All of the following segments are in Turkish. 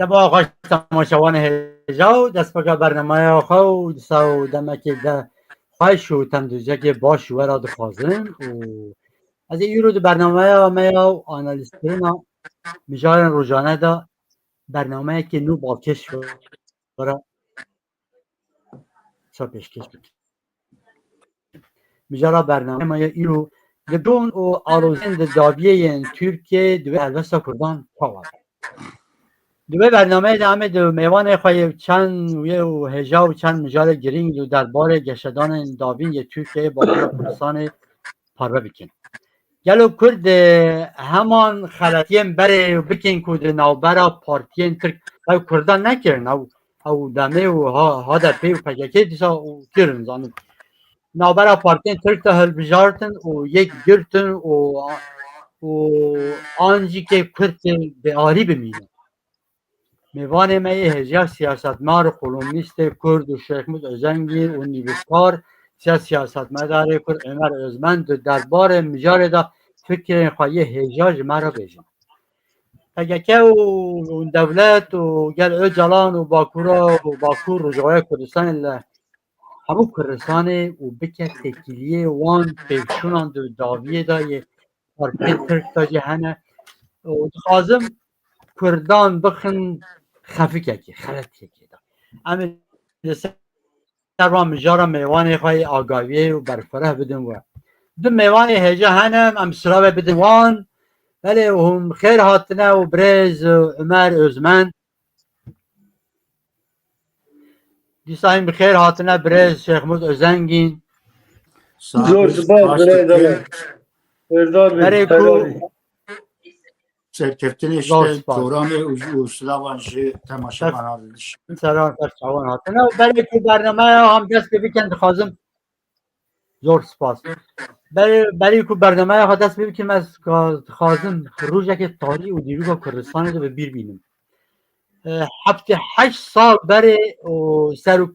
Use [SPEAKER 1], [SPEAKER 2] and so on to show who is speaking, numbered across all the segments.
[SPEAKER 1] تبا آقای تماشاوان هجاو دست بگه برنامه خود سو دمکی ده خواهش و تندوزه که باش و را دخوازن و از این رو برنامه و میاو آنالیستینا میجارن روزانه دا برنامه که نو باکش را سا پیشکش بکن میجارا برنامه ما ایرو دون و آروزین دابیه ترکیه دوی الوستا کردان پاواد دوی برنامه دامه دو میوان خواهی چند و هجا و چند مجال گرینگ دو درباره گشتدان داوین یه ترکیه باکور کردستان پاره بکن گلو کرد همان خلطیم بره بکن کود نوبرا پارتین ترک او کردان نکرن او دمه و ها در پی و پککه دیسا و کرن زانو نوبرا پارتین ترک تا هل بجارتن و یک گرتن و آنجی که کرد به آری بمینن میوان می هجا سیاستمدار کلومنیست کرد و شیخ مود ازنگیر و نیوشکار سیاستمدار کرد عمر ازمند دربار مجار دا فکر خواهی هجاج مرا بیجن تگکه و دولت و گل اجلان و باکور رجوع کردستان همو کردستان و بکه تکیلیه وان پیشونان دو داویه دا یه پارپین ترک دا جهنه و خازم کردان بخن خفیکه که خلطیه که دا امیر سر مجارا میوان خواهی آگاویه و برفره بدن و دو میوان هجا هنم ام سرابه بدن وان ولی هم خیر هاتنه و برز و عمر ازمن دیسایم بخیر هاتنه برز شیخ مود ازنگین
[SPEAKER 2] زور سپاس برای
[SPEAKER 1] برای کو
[SPEAKER 3] سرکفتن işte programı usulavancı temaşa banarılış.
[SPEAKER 1] سران تشعوان هاتنه و برای کو برنامه هم دست بکن خازم زور سپاس برای کو برنامه ها دست بکن از خازم روزه که تاری و دیروگا کردستان رو به بیر بینم 78 سال بره و سر و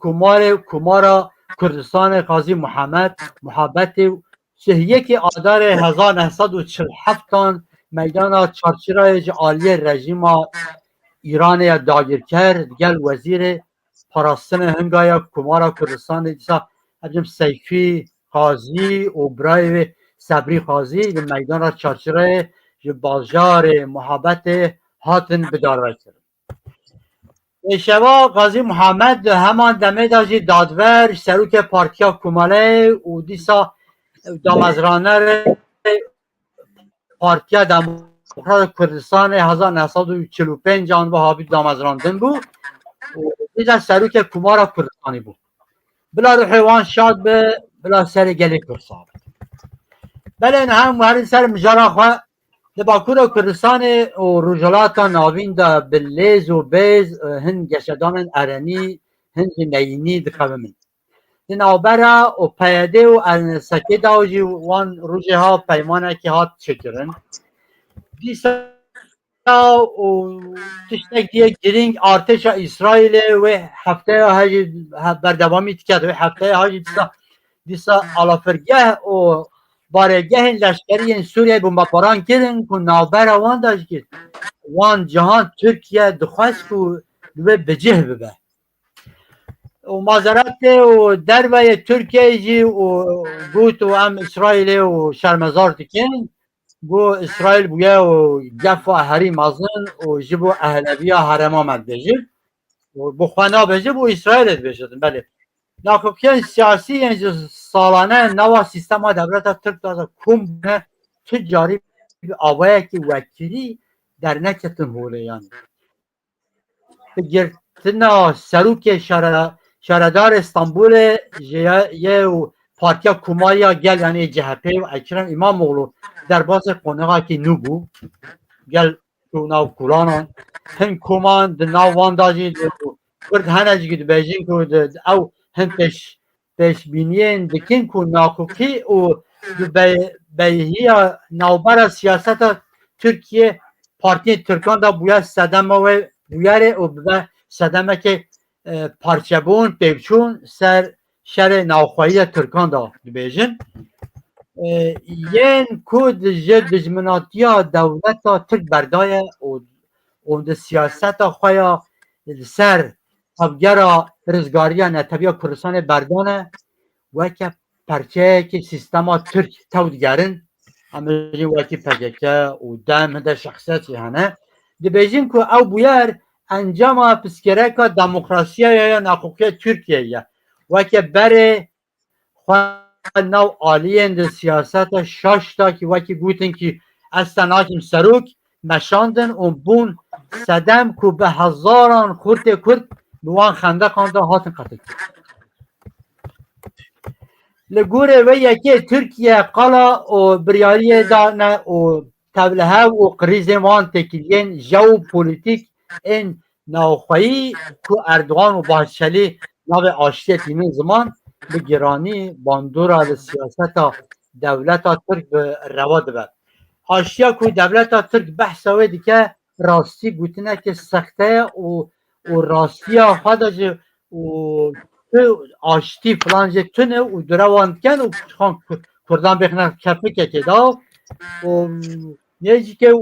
[SPEAKER 1] کمار کردستان قاضی محبت شهیه که آدار 1947 میدان چارچرای عالی رژیم ایران یا داگیر کرد گل وزیر پاراستن هنگای کمار کردستان دیسا حجم سیفی قاضی و برای صبری قاضی میدان چارچرای بازار محبت هاتن بدار کرد شبا قاضی محمد همان دمه داجی دادور سروک پارتیا کماله و دیسا دامزرانه پارتیا دموکرات کردستان 1945 آن با حابی دامزراندن بود و دیسا سروک کمارا کردستانی بود بلا روحیوان شاد به بلا سر گلی کرسان بله هم هر سر مجارا خواه باکور کردستان و رجالات ناوین دا بلیز و بیز هند گشدان ارنی هند نینی دخواه من نوبرا و پیاده و سکه داوجی وان روژه ها پیمانه که هات چکرن دیسا و تشتک دیگه گرینگ آرتش اسرائیل و هفته هاجی بردوامی تکرد و هفته هاجی دیسا علافرگه و بارگه لشکری سوریه بمباران کردن که نوبر وان داشت که وان جهان ترکیه دخواست که بجه ببه و مازرات و دربه ترکیه جی و گوت و ام اسرائیل و شرمزار تکن گو اسرائیل بویه و گف و حریم ازن و جبو اهلویه حرم آمد بجه و بخوانا بجه بو اسرائیل بجه بله ناکوکیان سیاسی یعنی سالانه نوا سیستم دولت ترک دازه کم بونه تجاری آوائه که وکیلی در نکتن هوله یعنی گرتنا سروک شهردار استانبول یه پارتیا کمایا گل یعنی جهپه و اکرم امام مغلو در باز قنقه که نو بو گل تو ناو کلانان هم کمان در ناو واندازی کرد هنجی که بیجین که او هم پیش بینیین دکین که ناکوکی و بیهی نوبر سیاست ترکیه پارتی ترکان دا بویا صدمه و بویاره و صدمه که پارچبون پیوچون سر شر نوخواهی ترکان دا بیجین ین کود جد دجمناتی دولت ترک بردای و د سیاست خویا سر افگرا رزگاریا نتبیا کردستان بردانه وکه پرچه که سیستما ترک تودگرن همه وکی پککه و دم هده شخصیتی هنه دی بیجین که او بویر انجام پسکره که دموکراسی یا ناقوقی ترکیه یا وکه بره خواه نو آلیین دی سیاست شاشتا که وکی گوتن که اصلا ناکم سروک مشاندن و بون صدم که به هزاران خورت کرد بوان خنده خانده هاتن قتل لگوره و یکی ترکیه قلا و بریاری دانه و تبله و قریز وان تکیلین جو پولیتیک این ناخوایی که اردوان و باشلی نو آشتی این زمان به گرانی باندورا سیاست دولت ترک به روا دبد آشیا که دولت ترک بحثه دیگه راستی گوتنه که سخته و راستی خودش و آشتی فلانجه تونه و دروان کن و خان کردان بخنه کفه که دا و نیجی که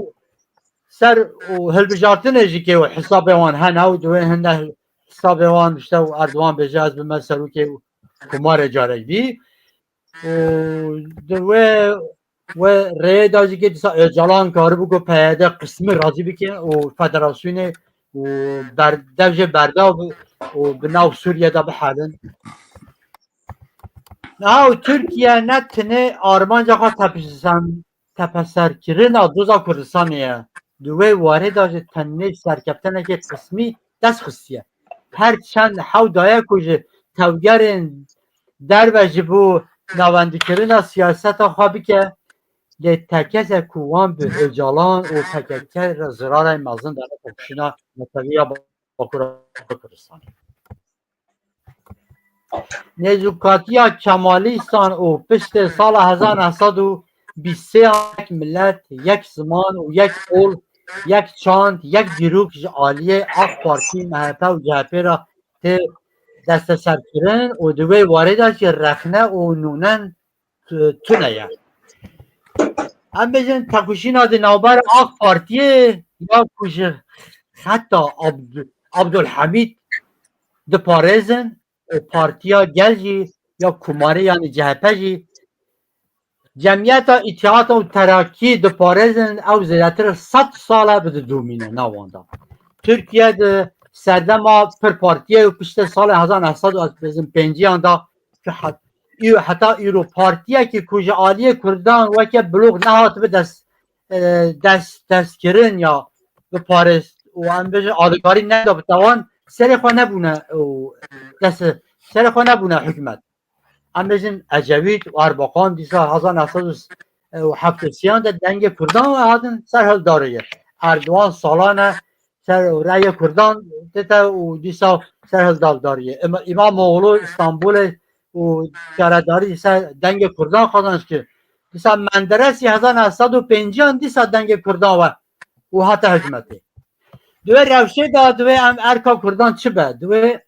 [SPEAKER 1] سر و هلبجارتن نیجی که حساب وان هنه و دوه هنه حساب وان بشته و اردوان بجاز به من سرو که کمار جاره بی و دوه و ری داشتی که جلان کار بگو پیاده قسمی راضی بکن و فدراسیون و بردوج برده و بناو سوریه دا بحالن نه ترکیه نتنه آرمانجا خواه تپسر کرن دوزا کردستانیه دوی واره داشت تنه سرکبتنه که قسمی دست خستیه هر چند حو دایه کجه توگرن در وجبو نواندی کرن سیاست خوابی که تکیز کوان به اجالان و تکیز زرار مازن در کشینا مطبیع با کردستان نزوکاتیا کمالیستان و پشت سال 1923 یک ملت یک زمان و یک اول یک چاند یک دیروک عالیه اق پارتی مهتا و جهپی را دست سر کرن و دوی وارده که رخنه و نونن تونه یک هم بجن تکوشینا دی نوبر آق پارتیه یا کش حتی عبدالحمید دی پارزن و پارتیا گلجی یا کماره یعنی جهپه جی جمعیت اتحاد و تراکی دی پارزن او زیادتر 100 ساله بده دومینه نوانده ترکیه دی سردما پر پارتیه و پشت سال 1905 آنده که حتی ایرو پارتیه که کجا عالیه کردان و که بلوغ نهات به دست کرن یا به پارس و هم بجه آدکاری نده بتوان سر خواه نبونه سر خواه نبونه حکمت هم بجن اجوید و ارباقان دیسا 1973 ده دنگ کردان و هادن سرحل داره اردوان سالانه سر رای کردان دیتا و دیسا سرحل داره امام مغلو استانبول و جرداری دیسا دنگ کردان خواهدنش که دیسا مندرسی 1950 دیسا دنگ کردان و حتی حکمتی دوی روشه دا دوی هم ارکا کردان چه به دوی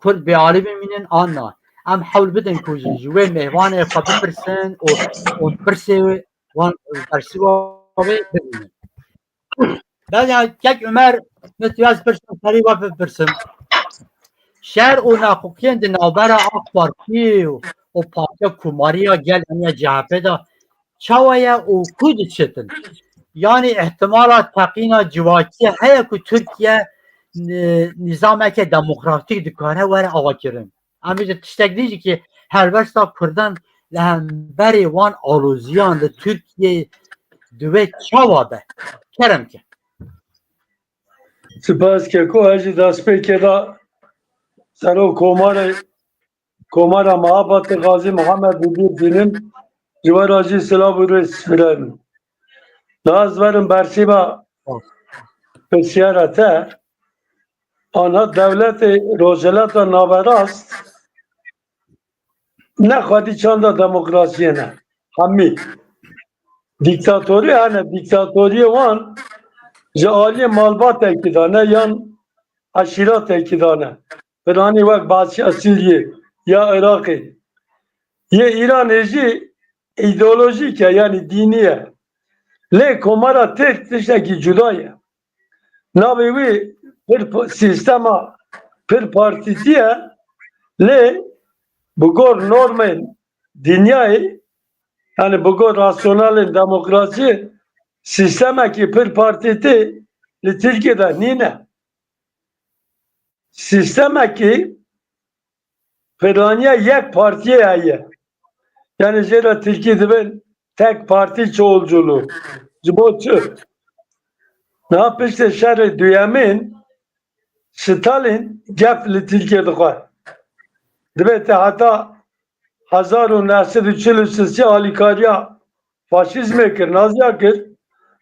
[SPEAKER 1] کرد به عالی بمینن آنا هم حول بدن کجی جوی مهوان خواه بپرسن و پرسی وان پرسی و ببینن بعد یک عمر نتیاز پرسن سری و بپرسن شهر و ناقوکین دی نوبر آق پارتی و پارتی کماری ها گل همی جهپه دا چوایه و کود چتن یعنی احتمالات تقینا جواکی هیا که ترکیه نظامه که دموکراتیک دکاره وره آقا کرن امیجا تشتک دیجی که هر وستا کردن لهم بری وان آلوزیان ده ترکیه دوه چوابه کرم که
[SPEAKER 2] سپاس که کو هجی دست پی که دا سرو کومار محبت غازی محمد بودیر دینم جوار آجی سلام بروی سفرم ناز ورم برسی با بسیارته آنها دولت روزلت و نابراست نه خواهدی چند دموکراسی نه همی دیکتاتوری هنه دیکتاتوری وان جعالی مالبات اکیدانه یا عشیرات اکیدانه فلانی وقت بادشاه سوریه یا عراقی یه ایران ایجی ایدئولوژیکه یعنی دینیه لی کمارا تک تشتکی جدایه Navi vi bir sistema bir partisiye le bugor normen dünyayı yani bugor rasyonel demokrasi sisteme ki bir partisi le Türkiye'de nine sisteme ki Piraniye yek partiye ayı. Yani zira Türkiye'de ben tek parti çoğulculuğu. Cumhurcu. Ne yapmıştı şerri düyemin Stalin gefli Türkiye'de koy. Dibete hatta Hazarun nesli çülüsüsü alikariya faşizme kir, naziya kir.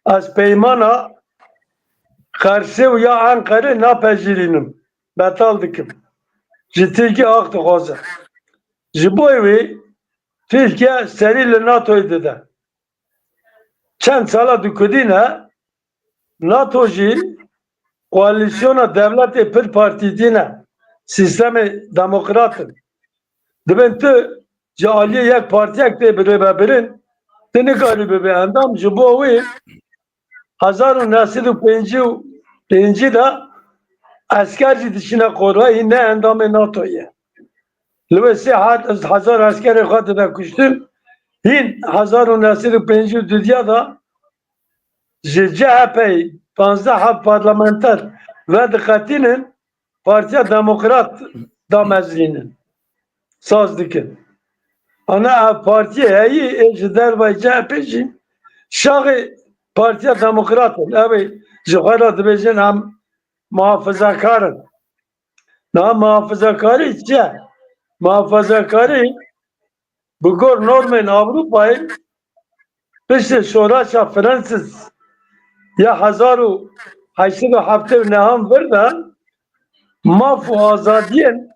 [SPEAKER 2] Az peymana karşı ya Ankara napejirinim. Betal dikim. Türkiye aktı koza. Jiboyvi Türkiye seriyle NATO'yu dedi. Çend sala dükudine NATO'cu koalisyona devleti bir partidine sistemi demokratın. Dibenti caliye yek partiye de birin tini garibi bir endam jibovi Hazarun nesli penci da askerci dışına korayı ne endamı NATO'ya. Lüvesi hazar askeri kadına kuştum. Hin Hazarun nesli penci dünya da CHP 15 parlamenter ve dikkatinin Partiya Demokrat da mezlinin. Saz dikin. Ana partiye iyi ejder ve CHP'ci şahı Partiya Demokratın. Abi Zuhara dibecin hem muhafazakarın. Na muhafazakarı içe. Muhafazakarı bugor normen Avrupa'yı işte şoraşa Fransız ya hazaru haşır hafte neham verden mafu azadiyen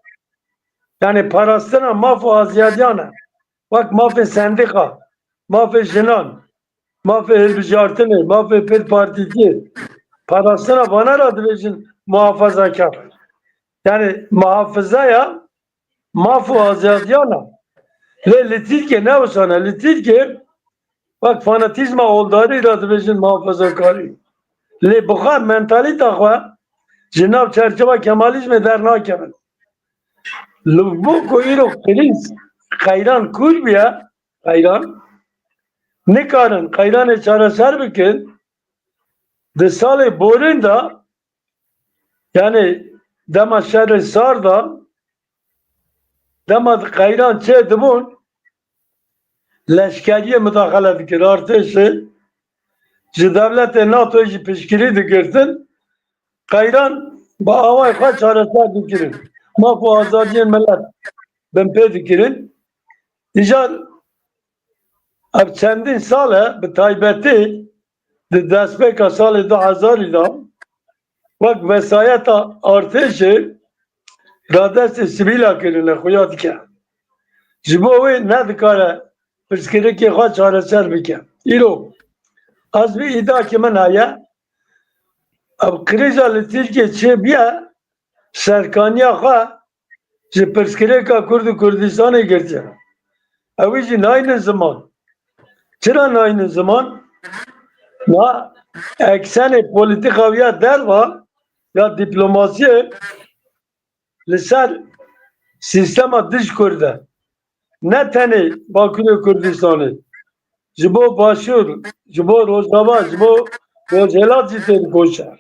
[SPEAKER 2] yani parasına mafu azadiyana bak mafi sendika mafi jinan mafi hilbijartını mafi bir partisi parasına bana radivecin muhafazakar yani muhafazaya mafu azadiyana le litilke ne olsana litilke bak fanatizma oldarı radivecin muhafazakarı le bukhar mentalite xwe Cenab çerçeve Kemalizme der nakemin. Bu koyru kriz kayran kurbiya kayran ne karın kayran çareser bikin de sale borunda yani dema şerri sarda dema kayran çedibun leşkeriye müdahale dikir artışı devlete NATO'yu peşkiri dikirsin kayran ba avay kaç çareser dikirin mafu azadiyen millet ben pe dikirin icar ab çendin sale bi taybeti de destpeka sale 2000 da vak vesayeta artışı radesi sivila kirine xuya dike jibo ve ne dikare piskiri ki kaç çareser bike ilo az bir iddia kimin haya ab kriza li Türkiye çebiya serkaniya xa ji pirsgirêka Kurd û Kurdistanê girtiye. Ew jî nayînin ziman. Çira nayînin ziman? Na eksenê polîtika ya derva ya diplomasiyê li ser sistema dij Kurde. Ne tenê Bakurê Kurdistanê. Ji bo Başûr, ji bo Rojava, ji bo Rojhilat jî tên koşe.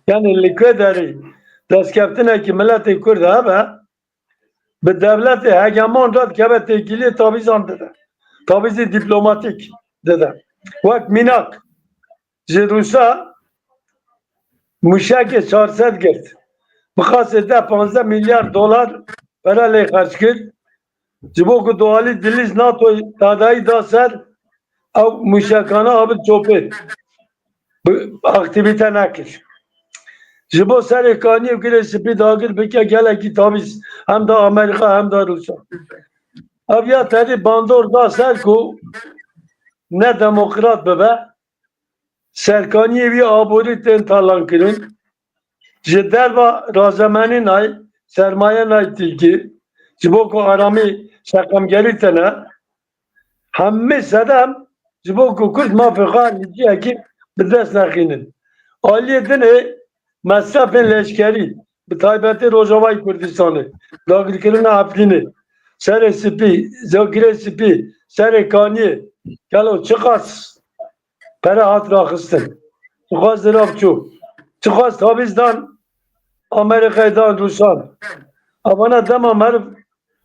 [SPEAKER 2] Yani li ku derê destkeftînekî milletê Kurd hebe bi devleti hegemon da keve tekili tavizan dedi. Tavizi diplomatik dedi. Vak minak ji Rusya müşeke 400 girt. Bixase de 15 milyar dolar para lê xerç kir. Ji bo ku doğalî diliz NATO tadayî da ser ew müşekana abid çopê. Aktivite nekir. Ji bo serê kaniyê girê spî dagir bike gelekî taviz hem de Amerika hem de Rusya. Ev ya terî bandor da ser ku ne demokrat bibe serkaniyê wî aborî tên talan kirin ji derva razemenî nay sermaye nay Tirkî ji bo ku aramî şeqemgerî tene hemî sedem ji bo ku Kurd mafê xwe li cihekî bi dest nexînin. Aliyê dinê Mesafin leşkeri, bir taybeti Rojavay Kurdistan'ı, dağılkırına hapkini, sere sipi, zagire sipi, sere kani, gelo çıkas, pera hat rakısın, çıkas zirapçu, çıkas tabizdan, Amerika'dan Rusan, abana demam her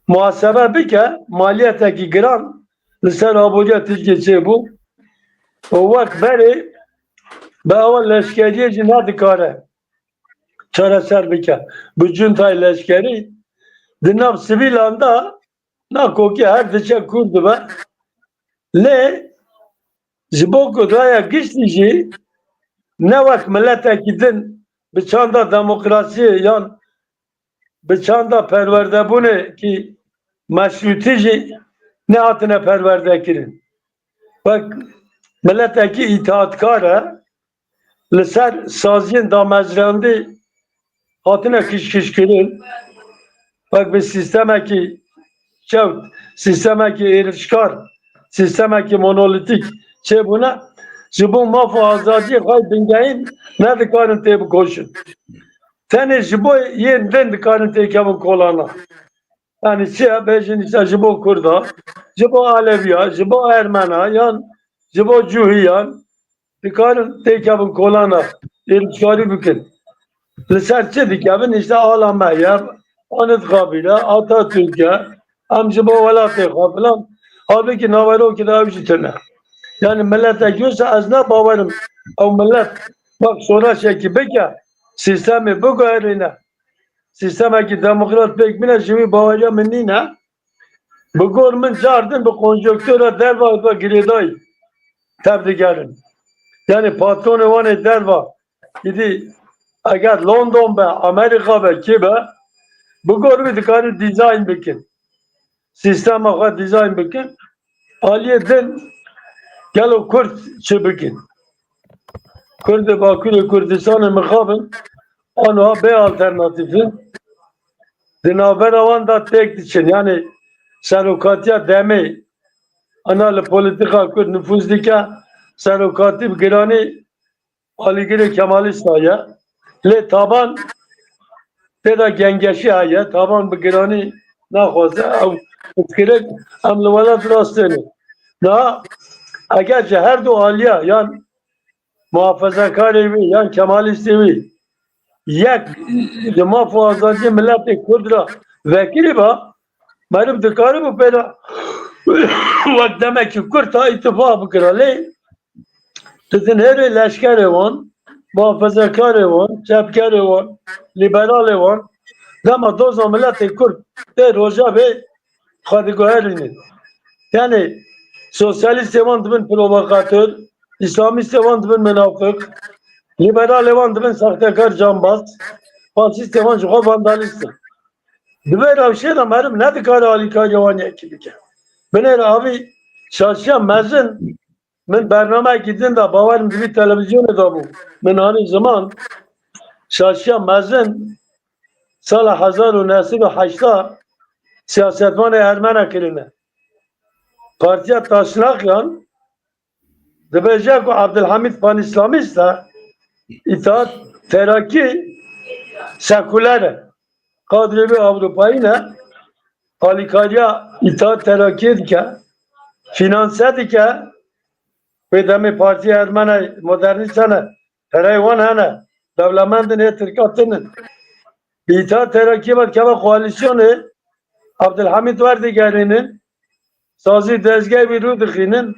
[SPEAKER 2] muhasebe bike, maliyeteki giran, liser abuca tilgeci bu, o vakit beri, be aval leşkeriye cina dikare, çareser bike, bu cuntay leşkeri, dinav sivil anda, na koki her dişe kurdu be, le, jiboku daya gişlici, ne vakit milleteki din, bir çanda demokrasi yan, bir çanda perverde bu ne ki, meşrutici, ne hatine perverde kirin. Bak, milleteki itaatkara, liser sazin da mezrandi, hatine kış kirin. Bak bir sistemeki çevt, sistemeki erişkar, sistemeki monolitik şey buna, bu muhafazacı hay bingeyin ne dikarın tebi koşun. Tene bu yeniden dikarın tekabın kolana. Yani şey bejin işte bu Kurda, bu Aleviya, bu Ermena, yan, bu Cuhiyan, dikarın tekabın kolana, erişkari bükün. Liserçe dikabın işte Alameyer, Anıt kabile, Atatürk'e, amca bu velatı falan. Halbuki navaro ki daha bir tane. Yani millet ekiyorsa az ne bavarım. O millet bak sonra şey ki peki sistemi bu gayrine. Sisteme ki demokrat pekmine şimdi bavarya menine. Bu gormun cardın bu konjonktüre derva ve gireday. Tebrikerim. Yani patronu vanı derva. Gidi eğer London be Amerika be ki be bu gormu dikarı dizayn bikin. Sistem akı dizayn bikin. Aliyeden gel o Kürt çıbıkin. Kürt-i Bakır-ı Kürdistan'ı mıkabın ona B alternatifin dinaber avan da tek için yani serokatiya demi analı politika Kürt nüfuzdika serokatip girani aligiri Kemalist aya le taban teda gengeşi aya taban bir girani nakhwaze ev fikirek emli velat rasteni na eğer her du aliya yan muhafazakar evi yan Kemalist evi yek muhafazacı millet-i Kurdra vekili ba benim dikarı bu pera vak demek ki Kürt'a ittifak bıkırali dedin her leşker evan muhafazakar evan çepker evan liberal evan dema doza millet-i Kürt de roja ve kadigöherini yani sosyalist evan dibin provokatör İslamist evan dibin münafık liberal evan dibin sahtekar cambaz faşist evan juga vandalist dibe ravşe da merim ne dikari alika yavani ekibike ben abi şaşyan mezin ben bername gidin de bavarım gibi televizyonu da bu ben hani zaman şaşyan mezin sala 1908'da siyasetman Ermene kirine partiye taşınak yan dibecek o Abdülhamid Pan İslamist da İttihat Terakki seküler kadri bir Avrupa'yı ne Alikarya İttihat Terakki dike finanse dike ve demi parti Ermene modernistane tereyvan hene devlemendin Türkatının İttihat Terakki var keva koalisyonu Abdülhamid var digerinin sazı dezgah bir rudikinin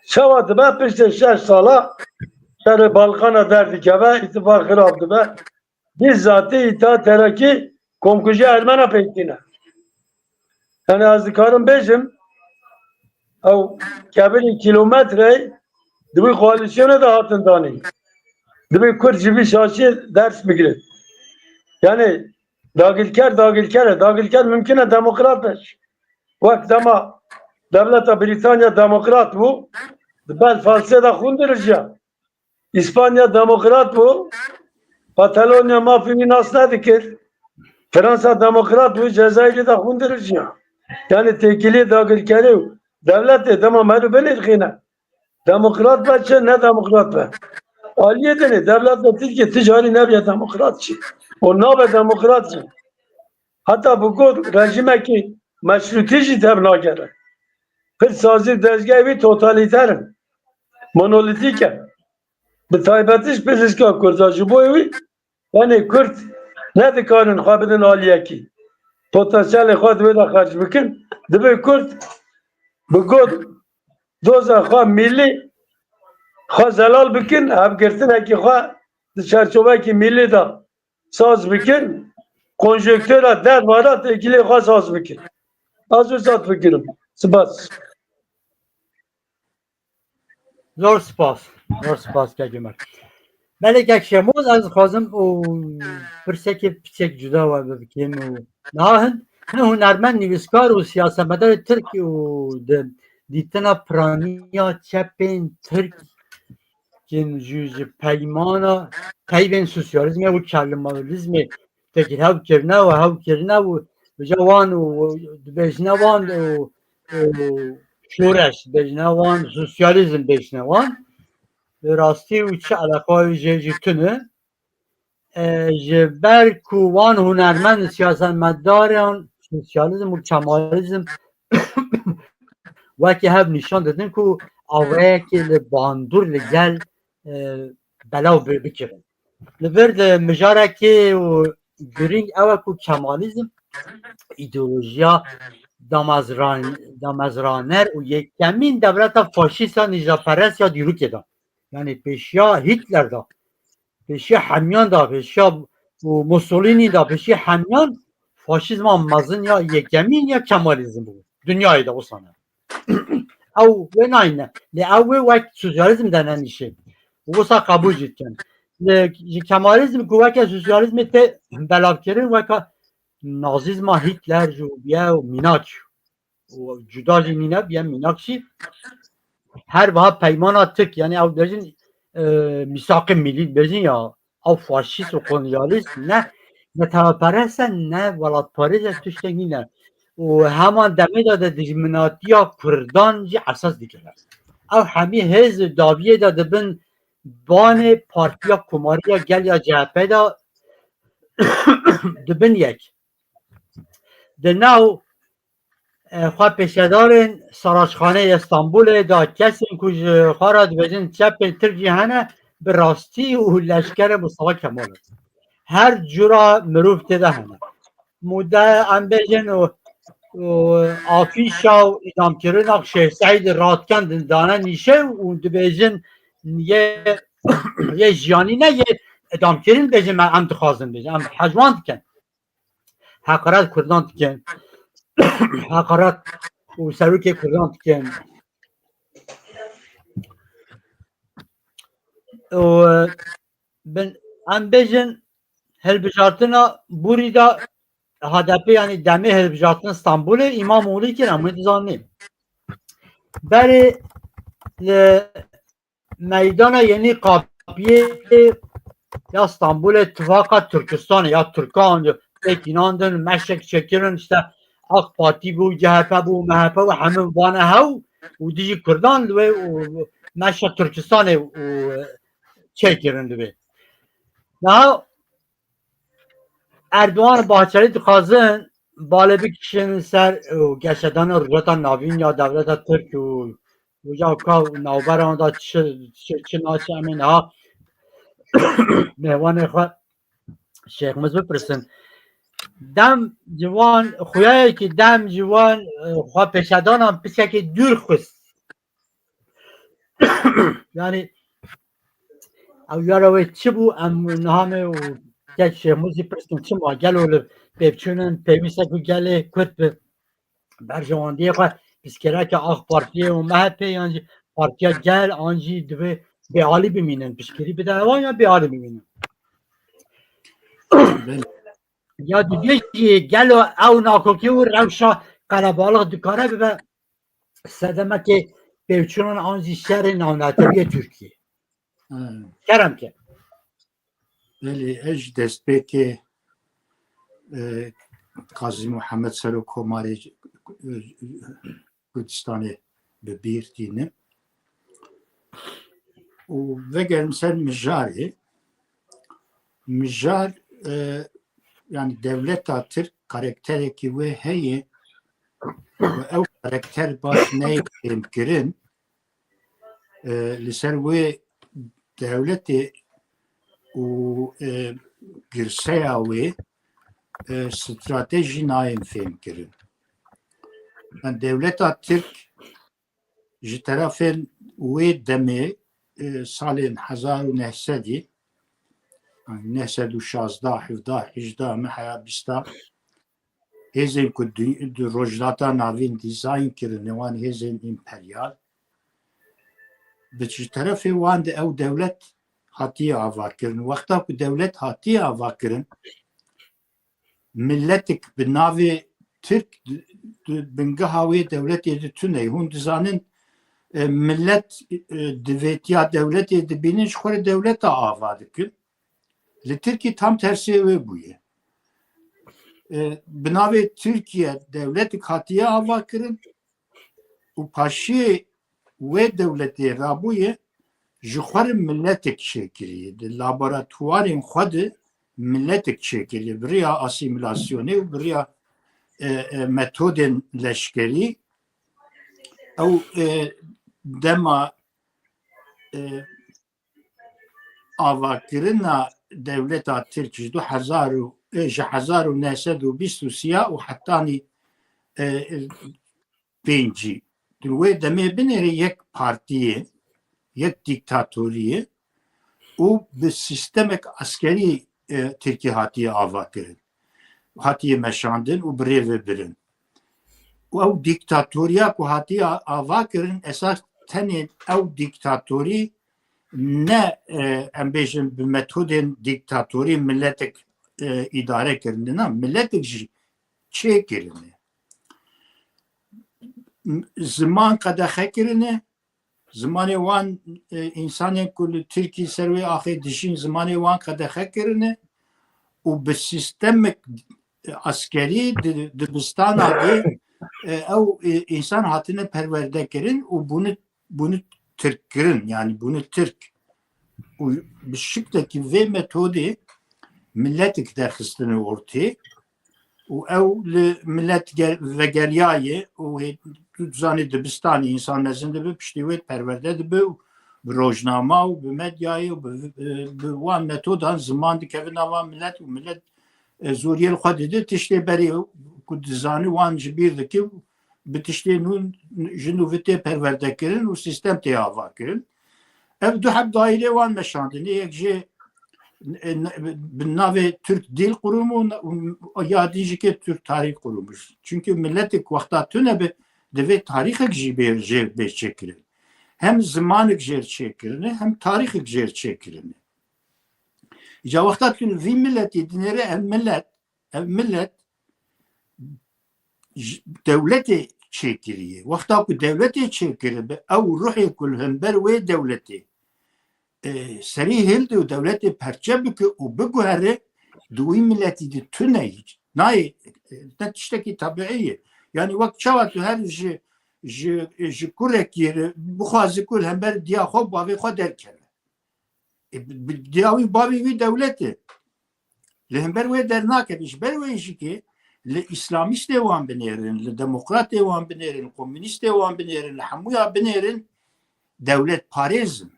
[SPEAKER 2] şavadı be pişti 6 sala şerri Balkan'a derdi keva ittifakı rabdı be bizzatı İttihat Terakki komkucu Ermene pektine yani azdikarın bejim o kebiri kilometre dibi koalisyonu da hatındani dibi Kürtçi bir şaşı ders migri yani dagilker mümküne demokratmış vakt ama devleta Britanya demokrat bu Belfast'e da kunduracak İspanya demokrat bu Katalonya mafini nasıl dikir Fransa demokrat bu Cezayir'i da kunduracak yani tekili dagilkeri devlet de tamam her belirgine demokrat ve ne demokrat ve Aliye dene devlet de Türkiye ticari nebiye demokratçı. O nabe demokratçı. Hatta bu kod rejime ki meşrutici tebna gerek. Pir sazı dezgevi totaliterim. Monolitike. Bi taybetiş pizişka kurtajı bu evi yani Kürt ne dikarın habidin aliye ki. Potansiyeli xwed wê de xerc bikin, divê Kurd bi got doza xwe millî xwe zelal bikin, hevgirtinekî xwe di çerçovekî millî de saz bikin, konjonktûra derbarê têkilê xwe saz bikin. Ez wî zat fikirim. Spas.
[SPEAKER 1] زۆر سپاس زۆر سپاس کاکێمەر بەلێکێک شەمۆز ئەز خوازم و پرسێکی پچێک جودا وە بکەین و ناهن هونەرمەند نویسکار و سیاسەمەدار ترکی و دیتنا پرانیا çepên Tirkên ji peymana peyvên sosyalizmê û kerlimalizmê tekî hevkirine û hevkirine û bija wan û dibêjine wan û şoreş dibêjine wan sosyalizm bêjine wan bi rastî û çi eleqa jê jî tune ji ber ku wan hunermend siyasetmedaran sosyalizm û kemalizm wekî hev nîşan didin ku awayekê li bandûr li gel belav bikirin. Li vir di mijarekê û girîng ew e ku kemalizm îdeolojiya damezraner û yekemîn devleta faşîst ya nîjaperest ya dîrokê da. Yani pêşiya Hitler da, pêşiya hemyan da, pêşiya Mussolini da, pêşiya hemyan faşîzma mezin ya yekemîn ya kemalizm bû. Dünyayê de wisa ew wê nayîne. Lê ew wê wek sosyalizm dene nîşe. Wisa qebûl jî dikin. Ji kemalizm ku weke sosyalizmê tê belavkirin weka nazîzma Hitler jî biye mînak û cuda jî nîne biye mînak jî her wiha peymana Tirk yani ew bêjin mîsaqê millî bêjin ya ew faşîst û kolonyalîst ne neteweperest e ne welatparêz e tiştek nîne. û heman demê de de dijminatiya Kurdan jî esas dikire. Ew hemî hêz dawiyê de dibin banê partiya Komariya Gel ya CHP da dibin yek. Di nav xwe pêşedarên Saraçxaneyê Stenbolê da kesên ku ji xwe re dibêjin çepên Tirk jî hene bi rastî û leşkerê Mustafa Kemal in. Her cura mirov tê de hene. Mude em bêjin afîşa û îdamkirina Şêh Seîdê radkendin dane nîşe û dibêjin yê jiyanî ne yê îdamkirin bêjin em dixwazin bêjin em hejwan dikin. Heqaret Kurdan dikin. Hakaret û serokê Kurdan dikin û em bêjin hilbijartina Bûrî da HDP yani demê hilbijartina Stenbolê İmamoğlu kir em wê dizanîn. Berê li meydana Yenî Kapiyê ya Stenbolê Tifaka Türkistanê ya Türkan pêkînandin meşek çekirin işte AK Parti bû, CHP bû, MHP û hemû wane hew û dijî Kurdan li wê û meşa Türkistanê û çêkirin li wê. Niha Erdoğan Bahçeli dixwazin balê bikişin ser geşedana rojeta navîn ya devleta Tirk û ya ka navbera da çi naçe em ê niha mêvanê xwe şêximiz bipirsin. Dem ji wan xuyayekî dem ji wan xwe pêşedanan pisekê dûr xwist. Yani ew yara wê çi bû em niha me û tek şêximizî pirskin çima gelo li pêvçûnin pêwîst e ku gelê Kurd bi berjewendiyê xwe pîskereke AK Partiyê û MHP yan jî Partiya Gel an jî divê bêalî bimînin piştgirî bide wan ya bêalî bimînin. Ya dibê jî gelo ew nakokî û rewşa qelebalix dikare bibe sedemekê pêvçûnan an jî şerê navnetewiyê Tirkiyê. Kerem ke.
[SPEAKER 3] Belê ez ji destpêkê Qazî Muhemed Serokkomarê Kurdistanê bi bîr tînim. و vegerim sen mijarı. Mijar yani devleta Türk karakteri ve heye ve ev karakter baş ne imkirin liser ve devleti u girsaya ve strateji naim femkirin. Yani devleta Türk ji tarafên wê demê salên 1900 916 17 18 meheya bîsta hêzên ku di rojhilata navîn dîzayn kirine wan hêzên împeryal bi ji terefê wan de ew dewlet hatiye avakirin. Wexta ku dewlet hatiye avakirin milletek bi navê Türk bingeha wê dewletê de tune hûn dizanin millet divêtiya dewletê dibînin ji xwe re dewleta ava dikin. Li Tirkiye tam tersi wê bûye. Bi navê Tirkiye devletek hatiye ava kirin û paşiyê wê dewletê rabûye ji xwe re milletek çêkiriye. Di laboratuwarên xwe de milletek çêkiriye. Biriya asîmîlasyonê û biriya metodên leşkerî ew dema avakirina devleta Tirk ji 1923 û hetanî pêncî di wê demê binêre yek partiyê yek dîktatoriyê û bi sîstemek askerî Tirkiye hatiye avakirin. Hatiye meşandin û bi rêve birin. Ew dîktatoriya ku hatiye avakirin esas tenê ew dîktatorî ne em bêjin bi metodên dîktatorî milletek îdare kirine, milletek jî çêkirine. Ziman qedexe kirine, zimanê wan însanên ku li Tirkiye ser wê axê dijîn zimanê wan qedexe kirine û bi sîstemek askerî dibistana dê ew însan hatine perwerde kirin û bunu Türk kirin, yani bunu Türk û bi şiklekî vê metodê milletek derxistine ortê û ew li millet vegeriyayê û tu zanî dibistanê însan mezin dibe piştî wê perwerde dibe û bi rojnama û bi medyayê û bi wan metodan ziman dikevin ava millet û millet zoriyê li xwe dide tiştê berê ku dizanî wan ji bîr dike bi tiştê nû ji nû tê perwerde kirin û sîstem tê ava kirin. Ev du heb daîrê wan meşandinê yek jê bi navê Türk Dîl Qurumu û ya dijî Türk Tarîx Qurumu. Çünkü milletek wexta tune bi divê tarîxek jî jêr bêj çêkirin. Hem zimanek jêr çêkirine hem tarîxek jêr çêkirine. Ja wexta tu vî milletê dinêre ev millet devletê çêkiriye. Wexta ku devletê çêkiribe ew ruhê ku li hember wê dewletê serî hildi û devletê perçe bike û biguhere di wî milletî de tune hiç. Nayê ne tiştekî tabiî ye. Yani wek çawa tu her ji kurekî bixwazî ku li hember diya xwe bavê xwe derkeve. Diya wî bavê wî devletê. Li hember wê dernakeve. Ji ber wê jî ki li İslamîstê wan binêrin, li demokratê wan binêrin, komünîstê wan binêrin, li hemûya binêrin dewlet parêzin.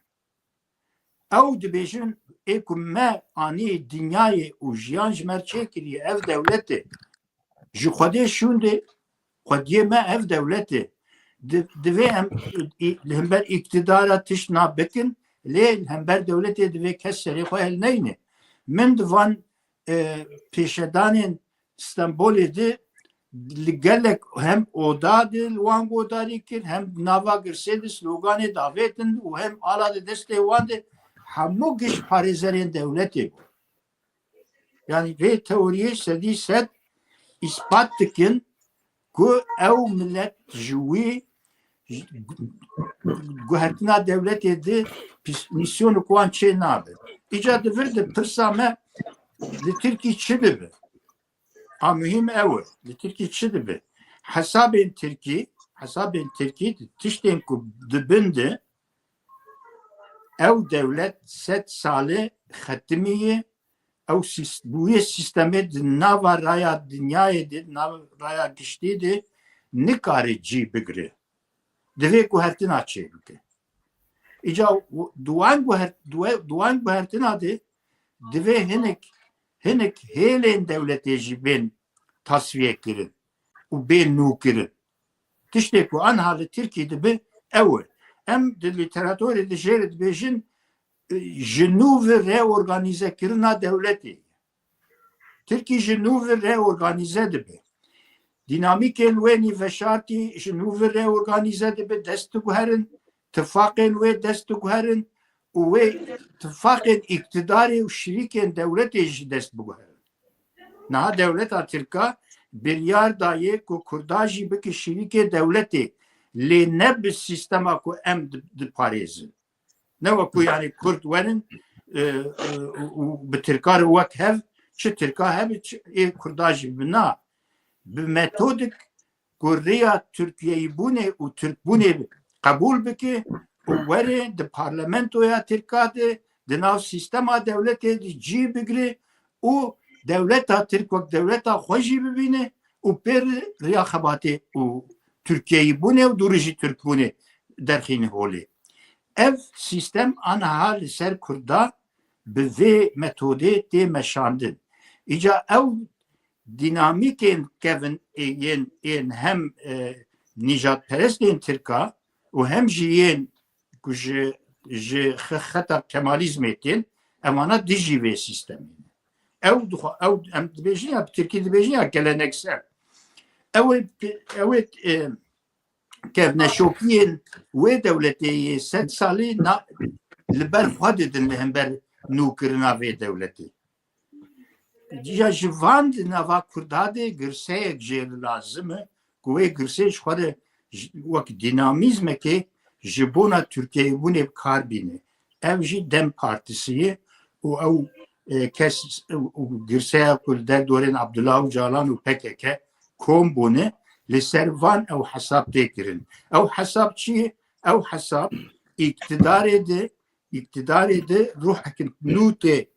[SPEAKER 3] Ew dibêjin ê ku me anî dinyayê û jiyan ji me çêkiriye ev dewletê ji Xwedê şûndê Xwediyê me ev dewletê divê em li hember îktidara tişt nabikin lê li hember dewletê divê kes serê xwe hel neyne. Min di van pêşedanên İstanbulê de li gelek hem oda de wan godarî kir hem nava girsê de sloganê davêtin û hem ala de destê wan de hemû giş parêzerên dewletê bû. Yani vê teoriyê sedî sed ispat dikin ku ew millet ji wî guhertina dewletê de misyonê wan çê nabe. Îca divir de pirsa me li Tirkiye çi dibe? A mühim ew e. Li Tirkiye çi dibe? Hesabên Tirkiye tiştên ku dibin de ev devlet set sale xetimiye ev buye sistemi nava raya dünyayı de nava raya geçti de nikari ci bigri deve guhertin açı bike ica duan guhertin adı deve hinek helen devleti jibin tasfiye kirin u ben nukirin tiştek bu anhalı Türkiye'de bir ev hem de literatürde jered bejin Jinûve reorganize kirina devleti. Türkiye jinûve reorganize dibe. Dinamikên wê nîveşartî jinûve reorganize dibe dest guherin, tifaqên wê dest guherin û wê tifaqên iktidarê û şirîkên devletê jî dest biguherin. Niha devleta Tirka biryar daye ku Kurda jî bike şirîkê devletê lê ne bi sistema ku em diparêzin. Ne vakû yani Kurd werin bi Tirkar wek hev çi Tirka hev ê Kurda jî bina bi metodik ku rêya Tirkiyeyî bûnê û Tirkbûnê qebûl bike û werê di parlamentoya Tirka de di nav sistema devletê de cî bigire û devleta Tirk wek devleta xwe jî bibîne û pêr rêya xebatê û Tirkiyeyî bûnê û dûrî jî Tirkbûnê derxîne holê. Ev sistem anaha li ser Kurda bi vê metodê tê meşandin. İca ew dinamîkên kevin yên hem nîjadperestên Tirka û hem jî yên ku ji xeta Kemalizmê tên emana dijî vê sistemê. Ew em dibêjin ya Tirkî dibêjin ya geleneksel. Ew kevneşokiyên wê devletê sed salî li ber xwe didin li hember nûkirina vê devletê. Ya ji van di nava Kurda de girseyek jê lazim e ku wê girsê ji xwe de wek dinamîzmekê ji bona Tirkiyeyî bûnê bi kar bîne. Ev jî Dem Partîsî ye û ew kes û girseya ku li derdorên Abdullah Öcalan û PKK kom bûne li ser van ew hesab tê kirin. Ew hesab çi ye? Ew hesab iktidarê de ruhekin nû tê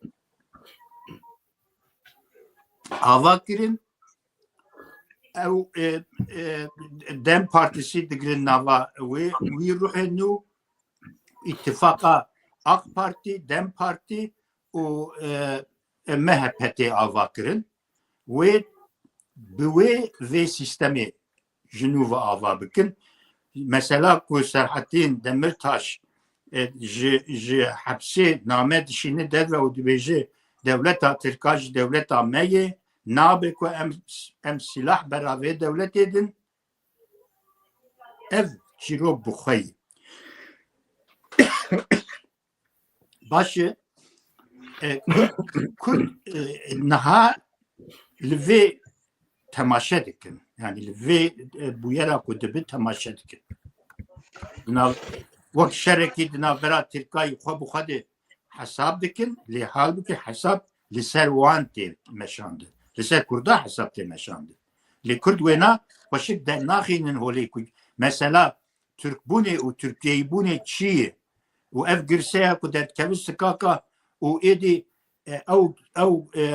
[SPEAKER 3] ava kirin. Ew Dem Partîsî digirin nava wê ruhê nû ittifaqa AK Parti, Dem Parti û MHP tê ava kirin. Wê bi vê sistemê jinûve ava bikin. Mesela ku Serhattin Demirtaş ji hepsê name dişîne derve û dibêje devleta Tirka ji devleta me ye nabe ku em silah bera vê devletê din ev çîrok bi xwe ye. Baş e Kurd niha li vê temaşe dikin. Yani li vê bûyera ku dibe temaşe dikin. Wek şerekî di navbera Tirkayê xwe bi xwe de hesab dikin lê halbuki hesab li ser wan tê meşandin. Li ser Kurda hesab tê meşandin. Lê Kurd wêna xweşik dernaxînin holê ku mesela Türkbûnê û Tirkiyeyî bûnê çi ye û ev girseya ku derdkevî sikaka û êdî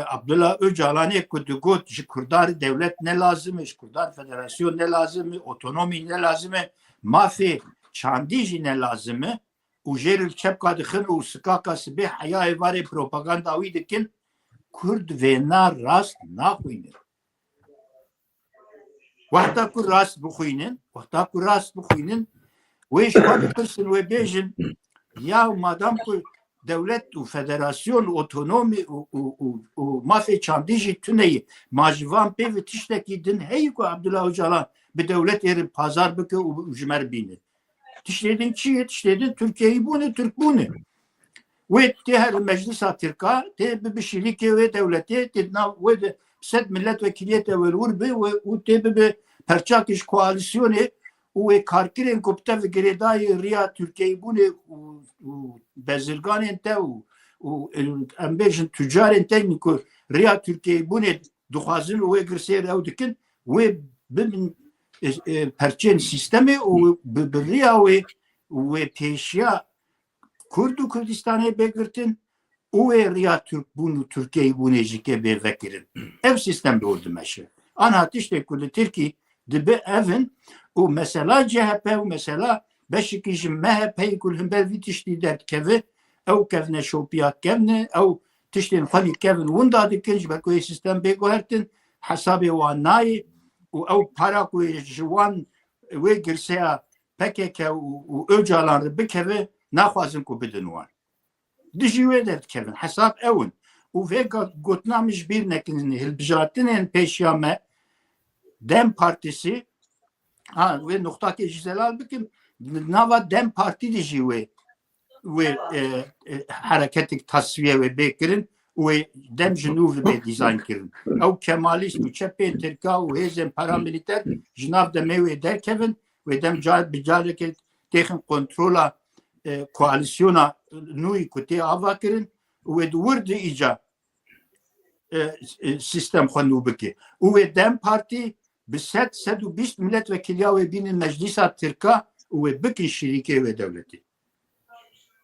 [SPEAKER 3] Abdullah Öcalanê ku digot ji Kurdarî devlet ne lazim e, ji Kurdar Federasyon ne lazim e, otonomî ne lazim e, mafê çandî jî ne lazim e û jêril çepka dixin û sikaka sibê heyayê varê propaganda wî dikin Kurd vêna rast naxwînin. Wexta ku rast bixwînin, wê ji xwe bipirsin wê bêjin ya madam ku devlet û federasyon otonomî û mafê çandî jî tune ye ma ji van pê tiştekî din heyî ku Abdullah Öcalan bi devletê re pazar bike û ji me re bîne. Tiştêdin çi ye? Tiştêdin Tirkiyeyî bûne, Türk bûne. Wê tê her meclisa Tirka tê bi şîrîkê wê devletê tê nav wê de sed milletvekiliyê te welûr bi û tê bibe perçakê ji koalisyonê û wê karkirên ku bi te ve girêdayê rêya Tirkiyeyî bûnê û bezirganên te û em bêjin tücarên te ku rêya Tirkiyeyî bûnê dixwazin û wê girsê ew dikin wê bibin perçên sistemê û bi rêya wê pêşiya Kurdu Kurdistan'ı begirtin o riya Türk bunu Türkiye'yi bu necike be vekirin. Ev sistem doğru meşe. Ana işte kullu Türkiye dibe evin o mesela CHP o mesela beşikişin MHP'yi kulhun belvi tişti dert kevi ev kevne şopiyat kevne ev tiştin fali kevin vunda dikinci belki sistem begohertin hesabı o nay o ev para ku jwan ve girsea PKK o öcalandı bir kevi naxwazin ku bidin wan. Dijî dert kevin hesap evin û vê gotina min ji bîr nekin hilbijartinên pêşiya me Dem Partisi wê noxtakê jî zelal bikim nava Dem Partî de jî wê hereketێk tasfiye wê bê kirin wê dem ji nû bê dîzayn kirin ew kemalîst û çepên Tirka û hêzên paramilîter ji nav demê wê derkevin wê dem bi carekê têxin kontrola koalisyona nûyî ku tê ava kirin wê di wir di îca sistem xwe nû bike û wê Dem Partî bi 120 milletvekiliya wê bînin meclîsa Tirka û wê bikin şîrîkê wê dewletî.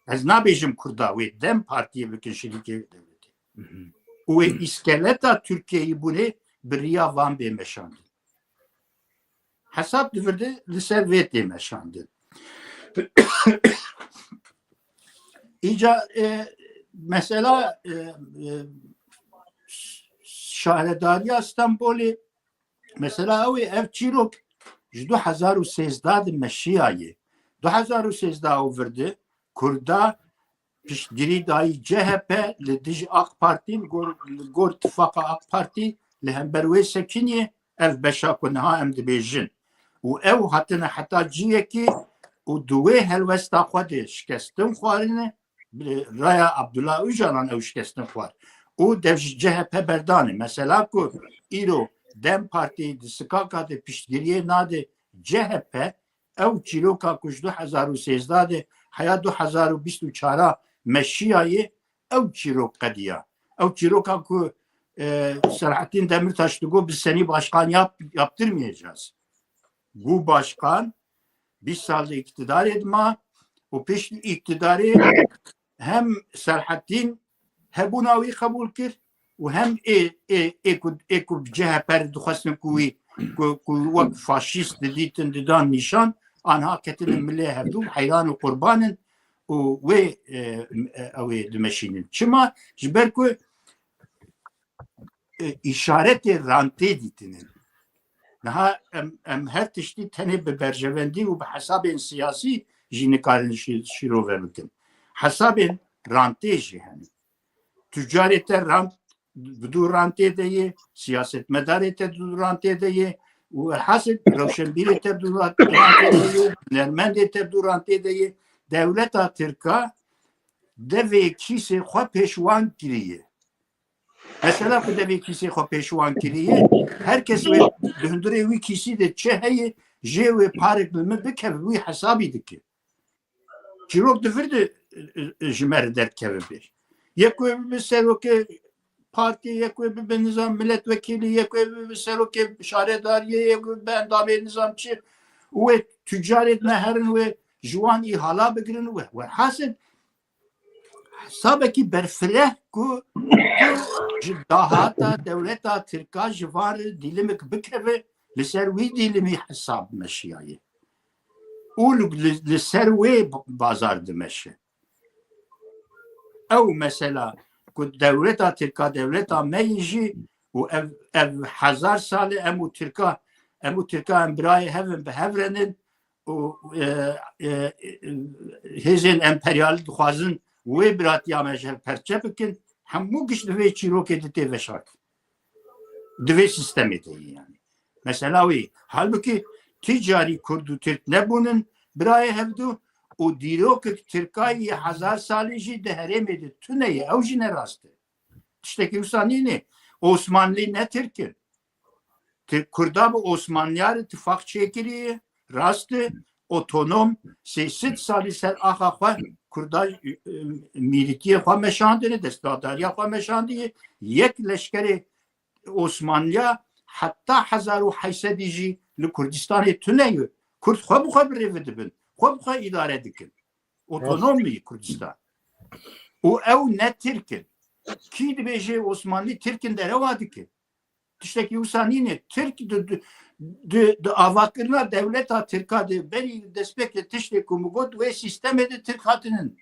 [SPEAKER 3] Ez nabêjim Kurda wê Dem Partiyê bikin şîrîkê wê dewletî. û wê îskeleta Tirkiyeyê bûnê bi riya van bê meşandin. Hesap divirdi li ser vê tê meşandin. İca mesela şahredariya İstanbul'ê mesela ev çîrok ji 2013 di meşiyayê 2013 ew virdi Kurda piştgirî dayî CHP li dij AK Partî li gor tifaka AK Partî li hember wê sekinî ev beşa ku niha em dibêjin û ew hatine heta ciyekî û di wê helwesta xwe de şikestin xwarine raya Abdullah Öcalan ew şikestin xwar û dev ji CHP berdanê mesela ku îro Dem Partî di skaka de piştgiriyê nade CHP ew çîroka ku ji 2013 de heya 2024 meşiyayê ew çîrok qediya ew çîroka ku Selahattin Demirtaş digo biz seni başkan yaptırmayacağız. Bu başkan 20 salda iktidar etme o peş iktidarı hem Selahattin hebunavi kabul kir و هم اکو CHP دخواستن ku وقت فاشیست دیتن دیدان نشان آنها کتن ملی هفدو حیران و قربانن و دمشینن چما جبر کو işaret rante ditinin daha her tişti tane be berjevendi ve be hesabın siyasi jinikarin şiro vermikin hesabın rante yani tüccarete rant durante deyi siyaset medarete durante deyi ve hasıl roşenbirete durante deyi nermendete durante deyi devlet Türka devê kîsê xwe pêşwan kiriye. Mesela bu devê kîsê xwe pêşwan kiriye, herkes wê di hundirê wî kîsî de çi heye jê wê parek bi min bikeve wî hesabî dike. Çîrok divir de ji me re derkeve bêj. Yek wê bi serokê partî, yek wê bi nizam milletvekilî, yek wê bi serokê şaredariyê, yek wê bi endamê nizamçî wê tüccarê neherin wê ji wan îhala bigirin wê hasıl sabekî berfireh ku ji dahata devleta Tirka ji var dîlimik bikeve li ser wî dîlimî hesab meşiyayê û li ser wê bazar dimeşe ew mesela ku devleta Tirka devleta me jî û ev hezar salê em û Tirka em birayê hevin bi hevrenin û hêzên emperyalî dixwazin wê biratiya me ji perçe bikin hemû giş divê çîrokê de tê veşart divê sistemê de yani mesela wî halbuki ticarî Kurd û Türk nebûnin birayê hevdû û dîrokek Tirkayê hezar salî jî di herêmê de tuneyê ew jî ne rast e tiştekî wisa nîne Osmanlî ne Tirkin Kurda bi Osmanliyar ittifaq çêkiriye rast e otonom sêsit salî ser axa xwe Kurda milîtiye xwe meşandine destadariya xwe meşandiye yek leşkerê Osmanliya heta 1800 jî li Kurdistanê tuneyê Kurd xwe bi xwe birêve dibin xwe bi xwe îdare dikin otonomi Kurdistan. O ev ne Türk'ün. Ki dibêje Osmanlı Türk'ün derevadı ki. Tiştekî wisa nîne Türk di avakirina devleta Tirka de berî destpêkê tiştê ku min got wê sîstemê de Tirk hatinin